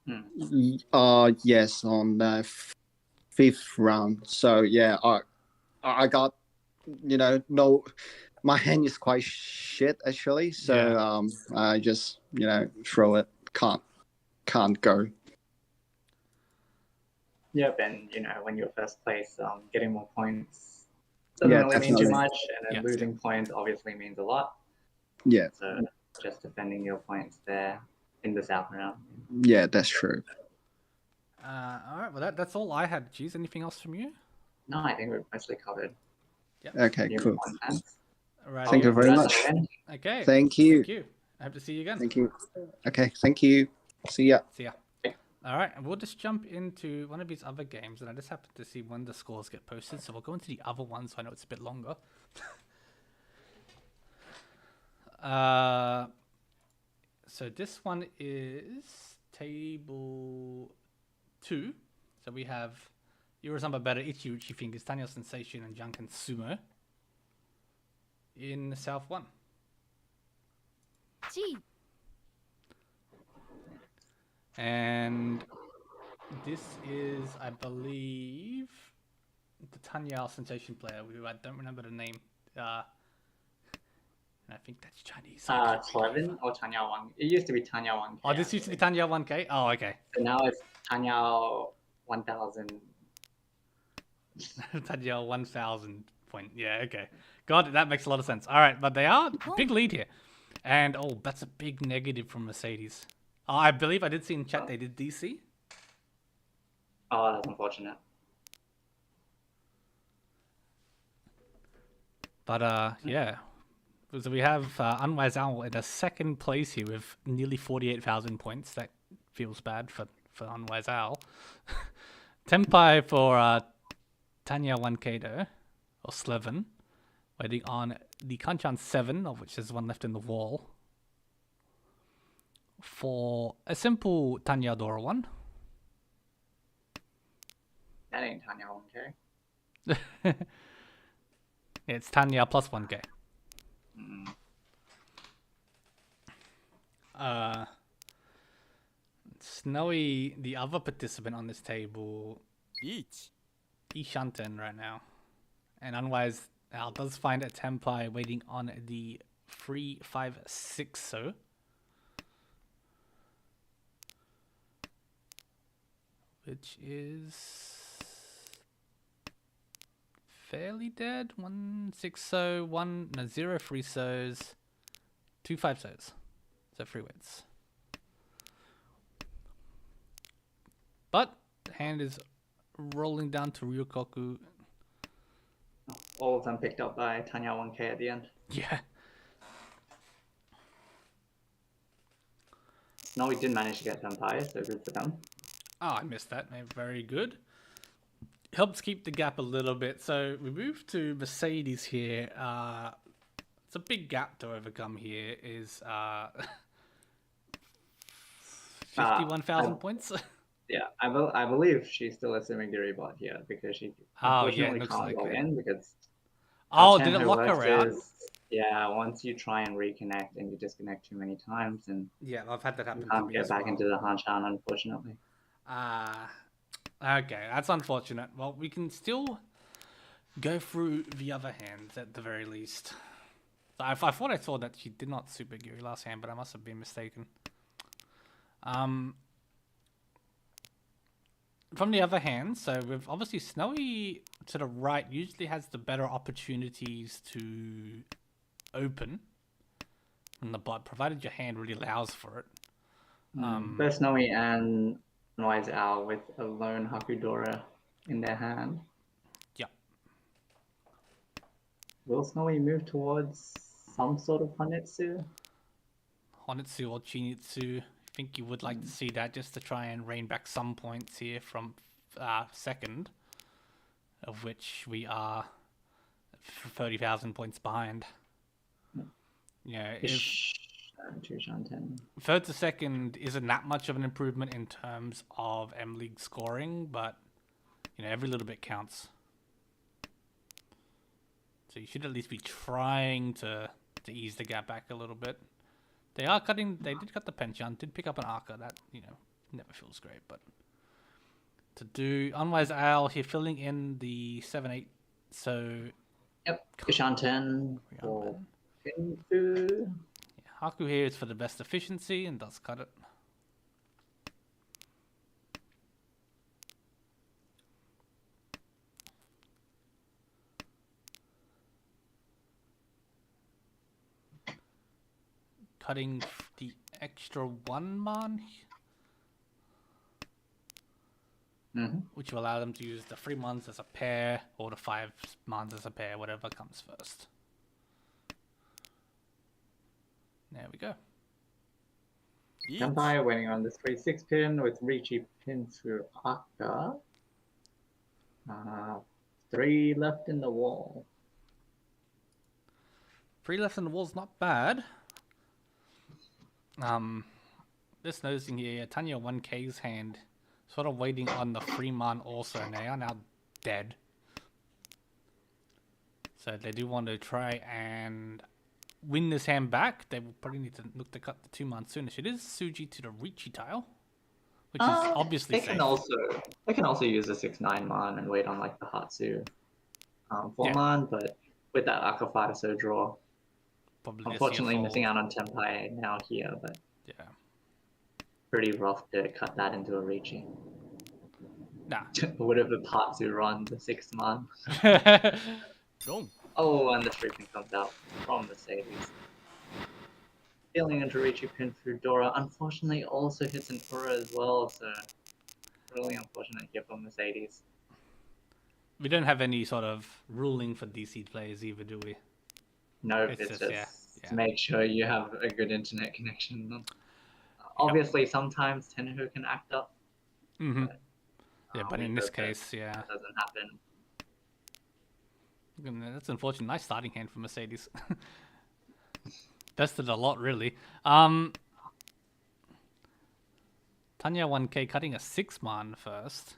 Yes, on the fifth round. So yeah, I got no. My hand is quite shit actually. So I just throw it. Can't go. Yep, and when you're first place, getting more points doesn't really mean too much, and then losing points obviously means a lot. Yeah. So just defending your points there in the South round. Yeah, that's true. All right, well that's all I had. Geez, anything else from you? No, I think we've mostly covered. Yep. Okay, cool. Right. Thank you very much. Okay. Thank you. Thank you. I hope to see you again. Thank you. Okay, thank you. See ya. See ya. All right, and we'll just jump into one of these other games, and I just happened to see when the scores get posted, so we'll go into the other one, so I know it's a bit longer. So this one is table 2. So we have Eurozamba Better, Riichi Fingers, Tanya Sensation, and Janken Sumo in South 1. G. And this is, I believe, the Tanya Sensation player, who I don't remember the name. And I think that's Chinese. Clevin or Tanya Wang. It used to be Tanya Wang. Oh, this used to be Tanya 1K? Oh, okay. So now it's Tanya 1000. Tanya 1000 point. Yeah, okay. Got it. That makes a lot of sense. All right, but they are big lead here. And, that's a big negative from Mercedes. I believe I did see in chat they did DC. Oh, that's unfortunate. But, yeah. So we have Unwise Owl in a second place here with nearly 48,000 points. That feels bad for Unwise Owl. Tenpai for Tanya 1K though, or Slevin. Waiting on the Kanchan 7, of which there's one left in the wall. For a simple Tanya Dora 1. That ain't Tanya 1K. It's Tanya plus 1K. Snowy, the other participant on this table, Ishanten right now. And Unwise Al does find a Tenpai waiting on the 356 so. Which is fairly dead. 160, 0 free so's, 2 5 so's. So 3 wins. But the hand is rolling down to Ryokoku. All of them picked up by Tanya 1K at the end. Yeah. No, we did manage to get Tenpai, so good for them. Oh, I missed that. Very good. Helps keep the gap a little bit. So we move to Mercedes here. It's a big gap to overcome here. Is 51,000 points. Yeah, I believe she's still assuming the rebot here because she Oh, yeah, it unfortunately looks can't like log it. in because Oh, how did it Tenho lock her works out? is, yeah, once you try and reconnect and you disconnect too many times, and Yeah, I've had that you happen to can't me get as back well. into the Hanchan, unfortunately. Okay, that's unfortunate. Well, we can still go through the other hands at the very least. So I thought I saw that she did not super Giri last hand, but I must have been mistaken. From the other hand, so with obviously Snowy to the right usually has the better opportunities to open on the bot, provided your hand really allows for it. Both Snowy and Wise Owl with a lone Hakudora in their hand. Yeah. Will Snowy move towards some sort of Hanetsu? Honitsu or Chinitsu, I think you would like to see that just to try and rein back some points here from second, of which we are 30,000 points behind. Yeah, if third to second isn't that much of an improvement in terms of M League scoring, but you know, every little bit counts. So you should at least be trying to ease the gap back a little bit. They did cut the penchant, did pick up an Arca, that, you know, never feels great, but to do Unwise Owl here filling in the 7-8, so Yep, Kishanten for Pinfu. yeah, Haku here is for the best efficiency and does cut it. Cutting the extra 1 man, which will allow them to use the 3 mans as a pair or the 5 mans as a pair, whatever comes first. There we go. Senpai waiting on this 3-6 pin with Riichi pin through Akka. 3 left in the wall. 3 left in the wall's not bad. Just noticing here, Tanya 1K's hand sort of waiting on the 3 man also, and they are now dead. So they do want to try and win this hand back. They will probably need to look to cut the 2 man soonish. It is Suji to the Riichi tile, which is obviously they safe. can also use a 6-9 man and wait on like the Hatsu 4 man, but with that Akka 5 draw, Probably unfortunately missing out on Tenpai now here, but yeah, pretty rough to cut that into a Riichi. nah. Would have the Patsu run the 6 man. Boom. Oh, and the stripping comes out from Mercedes. Stealing into Riichi pin through Dora. Unfortunately, also hits an Ura as well, so really unfortunate here for Mercedes. We don't have any sort of ruling for DC players either, do we? No, It's it's just, just yeah. to make sure you have a good internet connection. Obviously, sometimes Tenhu can act up. But in this case, yeah. That doesn't happen. That's unfortunate. Nice starting hand for Mercedes. Bested a lot, really. Tanya 1K cutting a 6 man first.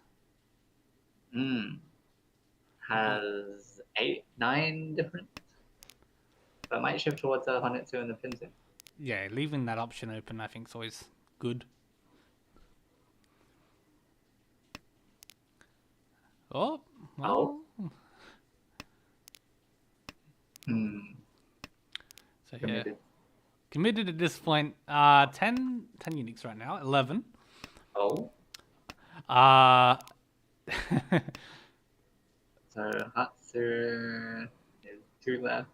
Has 8, 9 different. But might shift towards the Hanetsu and the Pinsu. Yeah, leaving that option open I think is always good. Oh, well. So yeah, committed at this point. 10 uniques right now. 11. Oh. So Hatsu is 2 left.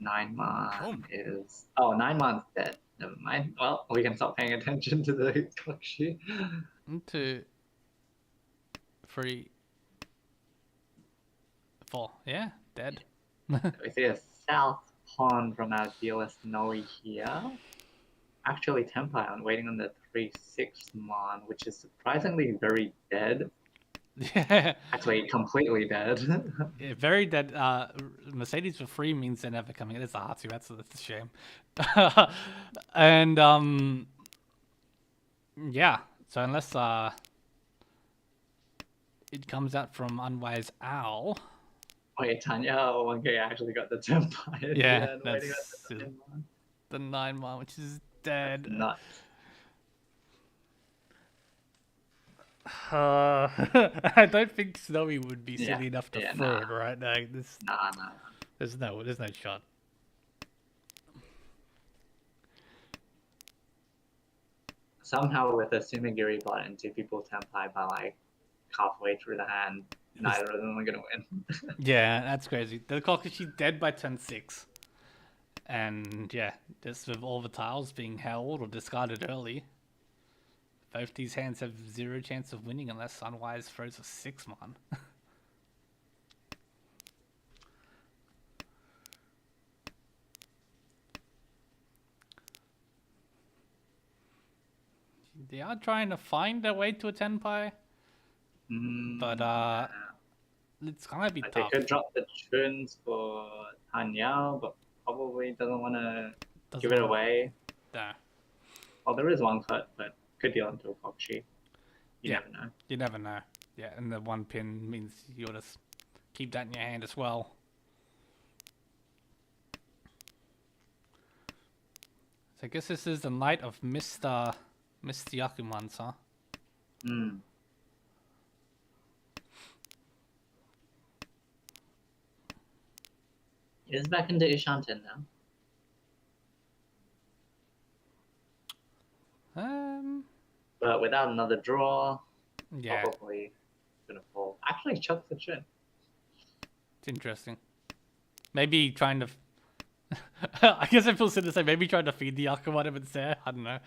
9 man is 9 man's dead. Never mind. Well, we can stop paying attention to the clock sheet. 1, 2, 3, 4. Yeah, dead. We see a south pawn from our dealer Snowy here. Actually, Tenpai on waiting on the 3-6 man, which is surprisingly very dead. Yeah. Actually, completely dead. Yeah, very dead. Mercedes for free means they're never coming. It's a Hatsu. That's a shame. And yeah, So unless it comes out from Unwise Owl. Wait, Tanya 1K actually got the tempo. Yeah, waiting that's on the 9 man. the 9-man, which is dead. Nuts. I don't think Snowy would be silly Yeah, enough to yeah, throw nah. it right now. Nah. There's no shot. Somehow with a Sumigiri button, 2 people tempai by like halfway through the hand. Neither of them are gonna win. Yeah, that's crazy. The Kokushi dead by turn 6. And yeah, just with all the tiles being held or discarded early, both these hands have 0 chance of winning unless Unwise throws a 6-man. They are trying to find their way to a tenpai, but it's gonna be Like tough. they could drop the tunes for Tanya, but probably doesn't want to give it away. No. Well, there is one cut, but could deal into a Kokushi. You Yeah. never know. You never know. Yeah, and the 1 pin means you'll just keep that in your hand as well. So I guess this is the night of Mr. Yakumans, huh? It's back into Ishanten now. But without another draw, Yeah, probably gonna fall. Actually, chuck the chin. it's interesting. Maybe trying to... I guess I feel silly to say maybe trying to feed the Yakuman if it's there. I don't know.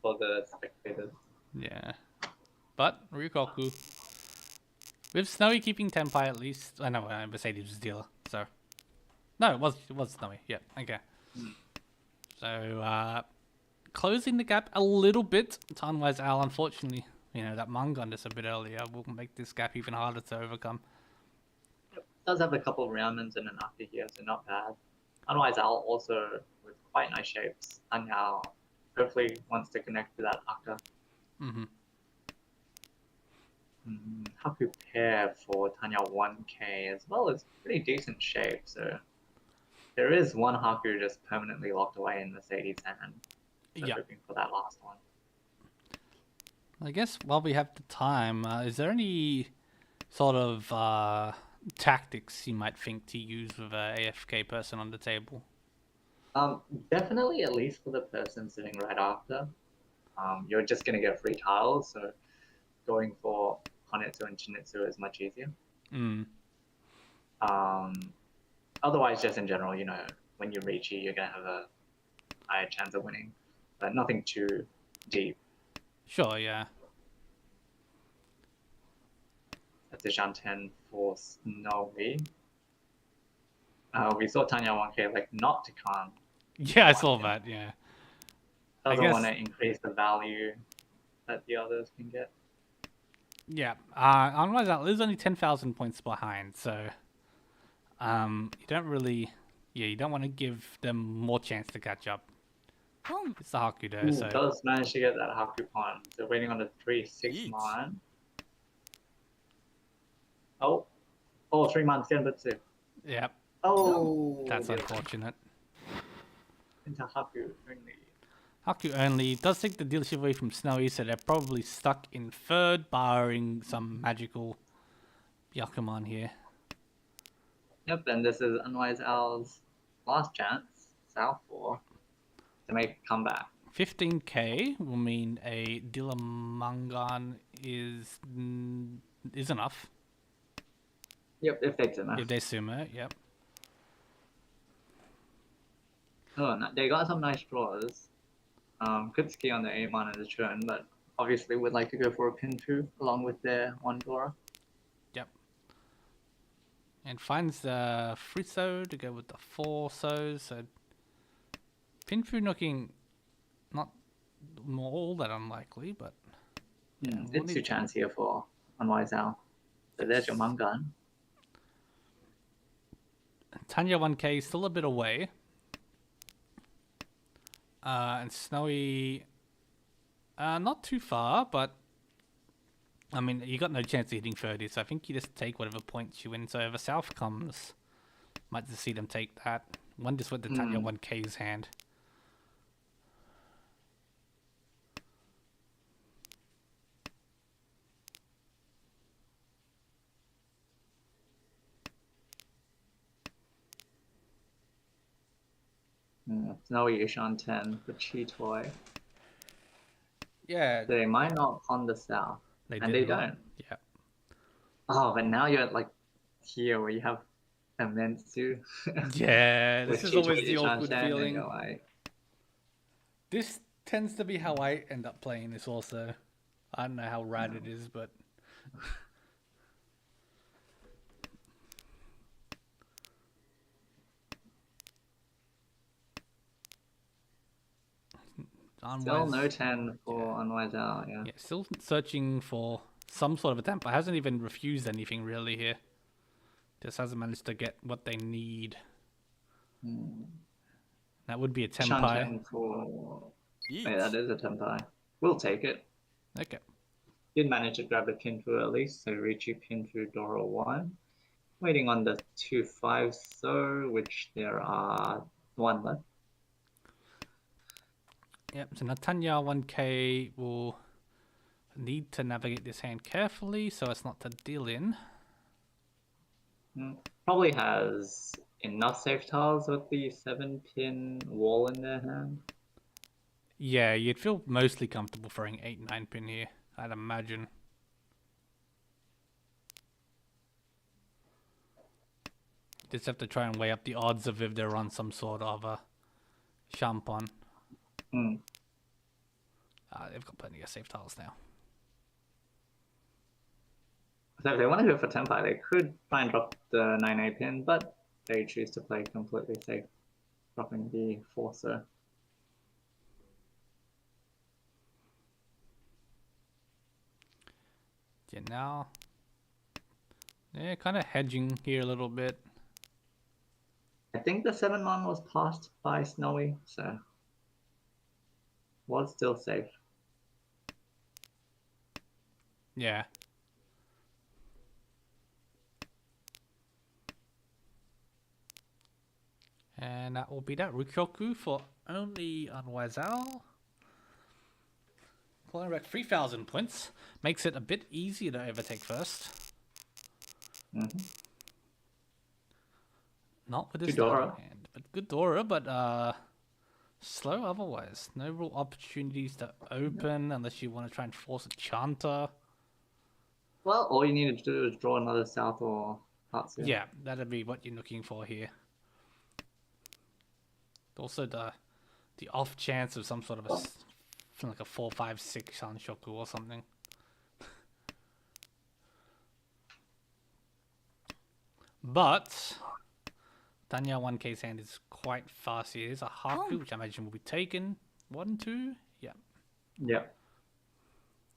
For the spectators. Yeah. But, Ryukoku. With Snowy keeping Tenpai at least. I know, Mercedes was dealer, so. No, it was Snowy. Yep, okay. So, closing the gap a little bit. Unwise Owl, unfortunately, that Mangun just a bit earlier will make this gap even harder to overcome. Does have a couple of Ramens and an Aki here, so not bad. Otherwise, Owl also with quite nice shapes. And now, hopefully, wants to connect to that Akka. Haku pair for Tanya 1K as well as pretty decent shape, so there is one Haku just permanently locked away in Mercedes' hand. So hoping for that last one. I guess while we have the time, is there any sort of tactics you might think to use with a AFK person on the table? Definitely at least for the person sitting right after. You're just gonna get free tiles, so going for Honetsu and Chinitsu is much easier. Otherwise, just in general, when you Riichi, you're gonna have a higher chance of winning, but nothing too deep. Sure, yeah. That's a Shanten for Snowy. We saw Tanya 1K like not to con. Yeah, I saw that, yeah. Doesn't want to increase the value that the others can get. Yeah, otherwise Liz only 10,000 points behind, so you don't really, you don't want to give them more chance to catch up. It's the Haku though, so Does manage to get that Haku pawn. So waiting on the 3/6 mon. Oh, 3 months again, but 2. Yep. Oh, That's unfortunate. Into Haku only. Haku only does take the dealership away from Snowy, so they're probably stuck in third, barring some magical Yakuman here. Yep, and this is Unwise Owl's last chance, South 4, to make a comeback. 15k will mean a dealer Mangan is enough. Yep, if they sumo. If they sumo, yep. Oh, no, they got some nice draws. Could ski on the 8-man and the turn, but obviously would like to go for a pin 2 along with their 1 Dora. Yep. And finds the 3 so to go with the 4 so. So Pinfu looking not all that unlikely, but yeah, it's 2 chance here for Unwise Owl. So there's your Mangan. Tanya 1k still a bit away. And Snowy Not too far, but I mean, you got no chance of hitting 30, so I think you just take whatever points you win. So if a south comes, might just see them take that. One just with the Tanya 1K's hand. Snowy-ish on 10 for Chi Toy. Yeah, They might not on the south. they and did they not. don't. Yeah. Oh, but now you're like here where you have Imensu. Yeah, this with is Chi always Toy the awkward Shan-Shan, and feeling. you're like, This tends to be how I end up playing this also. I don't know how rad it is, but... still no 10 for Unwise Out, yeah. Yeah, still searching for some sort of attempt, but hasn't even refused anything really here. Just hasn't managed to get what they need. That would be a Tempai. Shan-Shan for... Wait, that is a Tempai. We'll take it. Okay. Did manage to grab a pin through at least, so Riichi pin through Dora 1. Waiting on the 2-5 so, which there are 1 left. Yep, so Natanya 1K will need to navigate this hand carefully so as not to deal in. Probably has enough safe tiles with the 7-pin wall in their hand. Yeah, you'd feel mostly comfortable throwing 8-9 pin here, I'd imagine. Just have to try and weigh up the odds of if they're on some sort of a shampon. They've got plenty of safe tiles now. So if they want to go for Tempai, they could try and drop the 9-8 pin, but they choose to play completely safe, dropping the Forcer. Yeah, now... Yeah, kind of hedging here a little bit. I think the 7-1 was passed by Snowy, so... was still safe. Yeah. And that will be that. Rukyoku for only Unwise Owl. Clawing back 3,000 points. Makes it a bit easier to overtake first. Not with his starting hand. But good Dora, but slow otherwise. No real opportunities to open unless you want to try and force a Chanter. Well, all you need to do is draw another South or Hatsu. Yeah, that'd be what you're looking for here. Also the off chance of some sort of like a 4-5-6 Shanshoku or something. But Tanya 1K's hand is quite fast here. There's a Haku, which I imagine will be taken. 1, 2, yeah. Yep.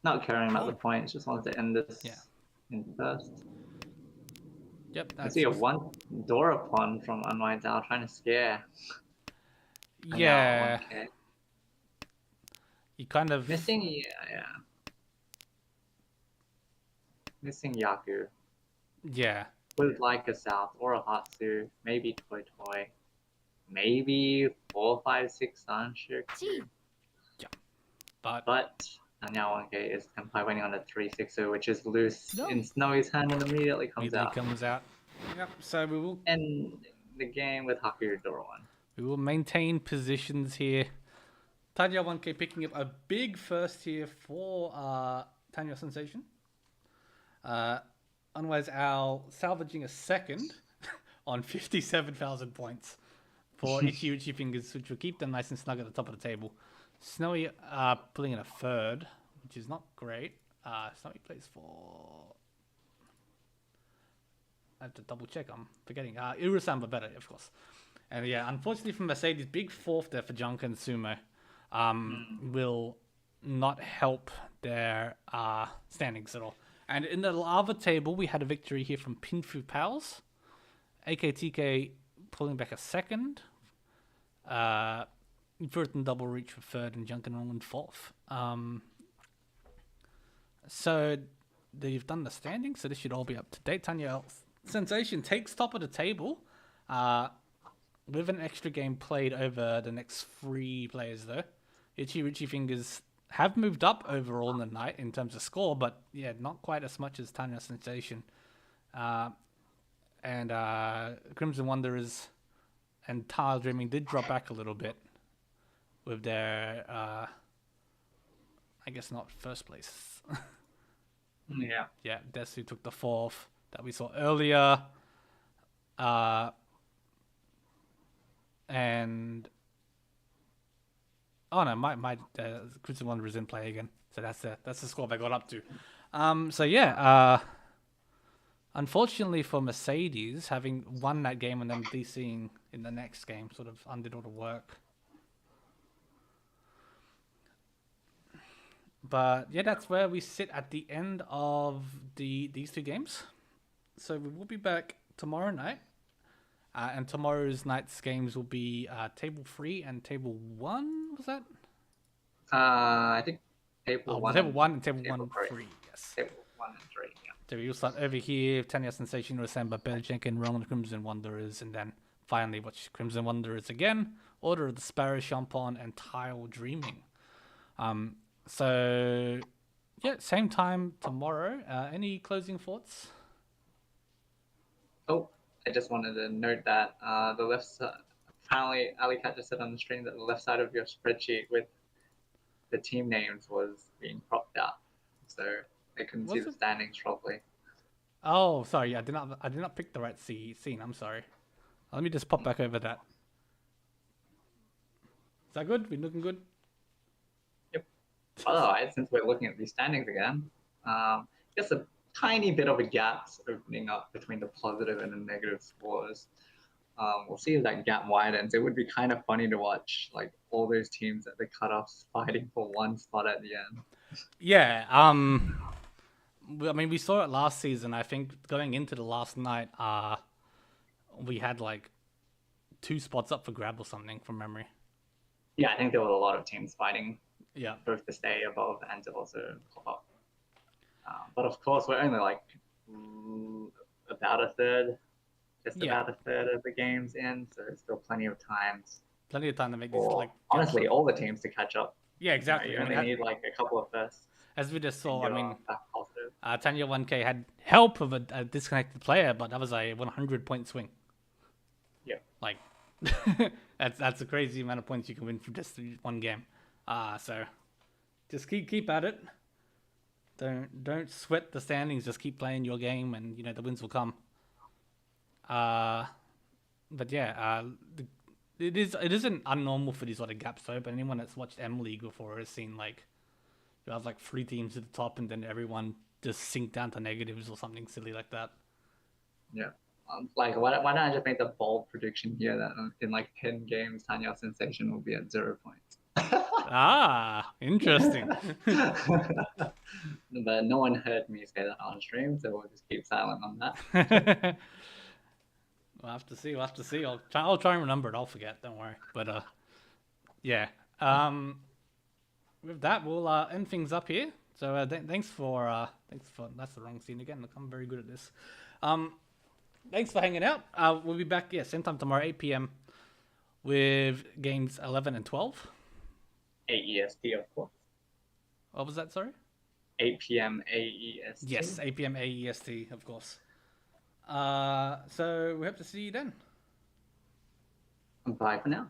Not caring about the points, just wanted to end this in first. Yep, I that's see a 1 Dora Pond from Unwind Down trying to scare. Yeah. Okay. You kind of Missing, yeah. Missing Yaku. Yeah. Would like a South or a Hatsu, maybe Toy Toy, maybe 4-5-6 Sanshoku. Yeah. But now 1K is Tempai winning on the 3-6, which is loose in Snowy's hand and immediately comes out. Yep, so we will end the game with Haku Dora 1. We will maintain positions here. Tanya 1K picking up a big first here for Tanya Sensation. Unwise Owl salvaging a second on 57,000 points for Ichi Fingers, which will keep them nice and snug at the top of the table. Snowy pulling in a third, which is not great. Snowy plays for... I have to double check, I'm forgetting. Urusamba better, of course. And yeah, unfortunately for Mercedes, big fourth there for Junk and Sumo will not help their standings at all. And in the lava table, we had a victory here from Pinfu Pals. AKTK pulling back a second. Fulton double reach for third, and Junkin Rong fourth. So they've done the standings, so this should all be up to date. Tanya Sensation takes top of the table, with an extra game played over the next 3 players though. Riichi Fingers have moved up overall in the night in terms of score, but yeah, not quite as much as Tanya Sensation. And Crimson Wanderers and Tile Dreaming did drop back a little bit with their, I guess not first place. Yeah. Yeah, Desu took the 4th that we saw earlier. And oh no, my Crimson Wanderers in play again. So that's the score they got up to. So yeah, unfortunately for Mercedes, having won that game and then DCing in the next game sort of undid all the work. But yeah, that's where we sit at the end of these 2 games. So we will be back tomorrow night. And tomorrow's night's games will be table 3 and table 1. Was that? I think table 1. Table 1 and table table 1, 3. Yes. Table 1 and 3. Yeah. So we'll start over here. Tanya Sensation, December, Belgian, Wrong, and Crimson Wanderers, and then finally watch Crimson Wanderers again. Order of the Sparrow, Champon, and Tile Dreaming. So yeah, same time tomorrow. Any closing thoughts? Oh, I just wanted to note that the left side, apparently Ali Cat just said on the stream that the left side of your spreadsheet with the team names was being cropped out, so they couldn't see the standings properly. Oh, sorry. I did not pick the right scene. I'm sorry. Let me just pop back over that. Is that good? We looking good? Yep. Otherwise, since we're looking at these standings again, just a tiny bit of a gap opening up between the positive and the negative scores. We'll see if that gap widens. It would be kind of funny to watch, like all those teams at the cutoffs fighting for one spot at the end. Yeah. I mean, we saw it last season. I think going into the last night, we had like 2 spots up for grab or something from memory. Yeah, I think there were a lot of teams fighting. Yeah. Both to stay above and to also pop up. But of course, we're only like about a third, about a third of the games in, so there's still plenty of time. Plenty of time to make these like. Honestly, all the teams to catch up. Yeah, exactly. You only need like a couple of firsts. As we just saw, I mean, back positive. Tanya 1K had help of a disconnected player, but that was a 100-point swing. Yeah. Like, that's a crazy amount of points you can win from just one game. So just keep at it. Don't sweat the standings. Just keep playing your game, and the wins will come. But yeah, it isn't unnormal for these sort of gaps though. But anyone that's watched M League before has seen like you have like 3 teams at the top, and then everyone just sink down to negatives or something silly like that. Yeah. Like why don't I just make the bold prediction here that in like 10 games, Tanya Sensation will be at 0 points. Interesting. But no one heard me say that on stream, so we'll just keep silent on that. We'll have to see. I'll try and remember it. I'll forget. Don't worry. But yeah. With that, we'll end things up here. So thanks for that's the wrong scene again. Look, I'm very good at this. Thanks for hanging out. We'll be back same time tomorrow, 8 p.m. with games 11 and 12. 8 EST, of course. What was that? Sorry. 8 p.m. AEST. Yes, 8 p.m. AEST, of course. So we hope to see you then. Bye for now.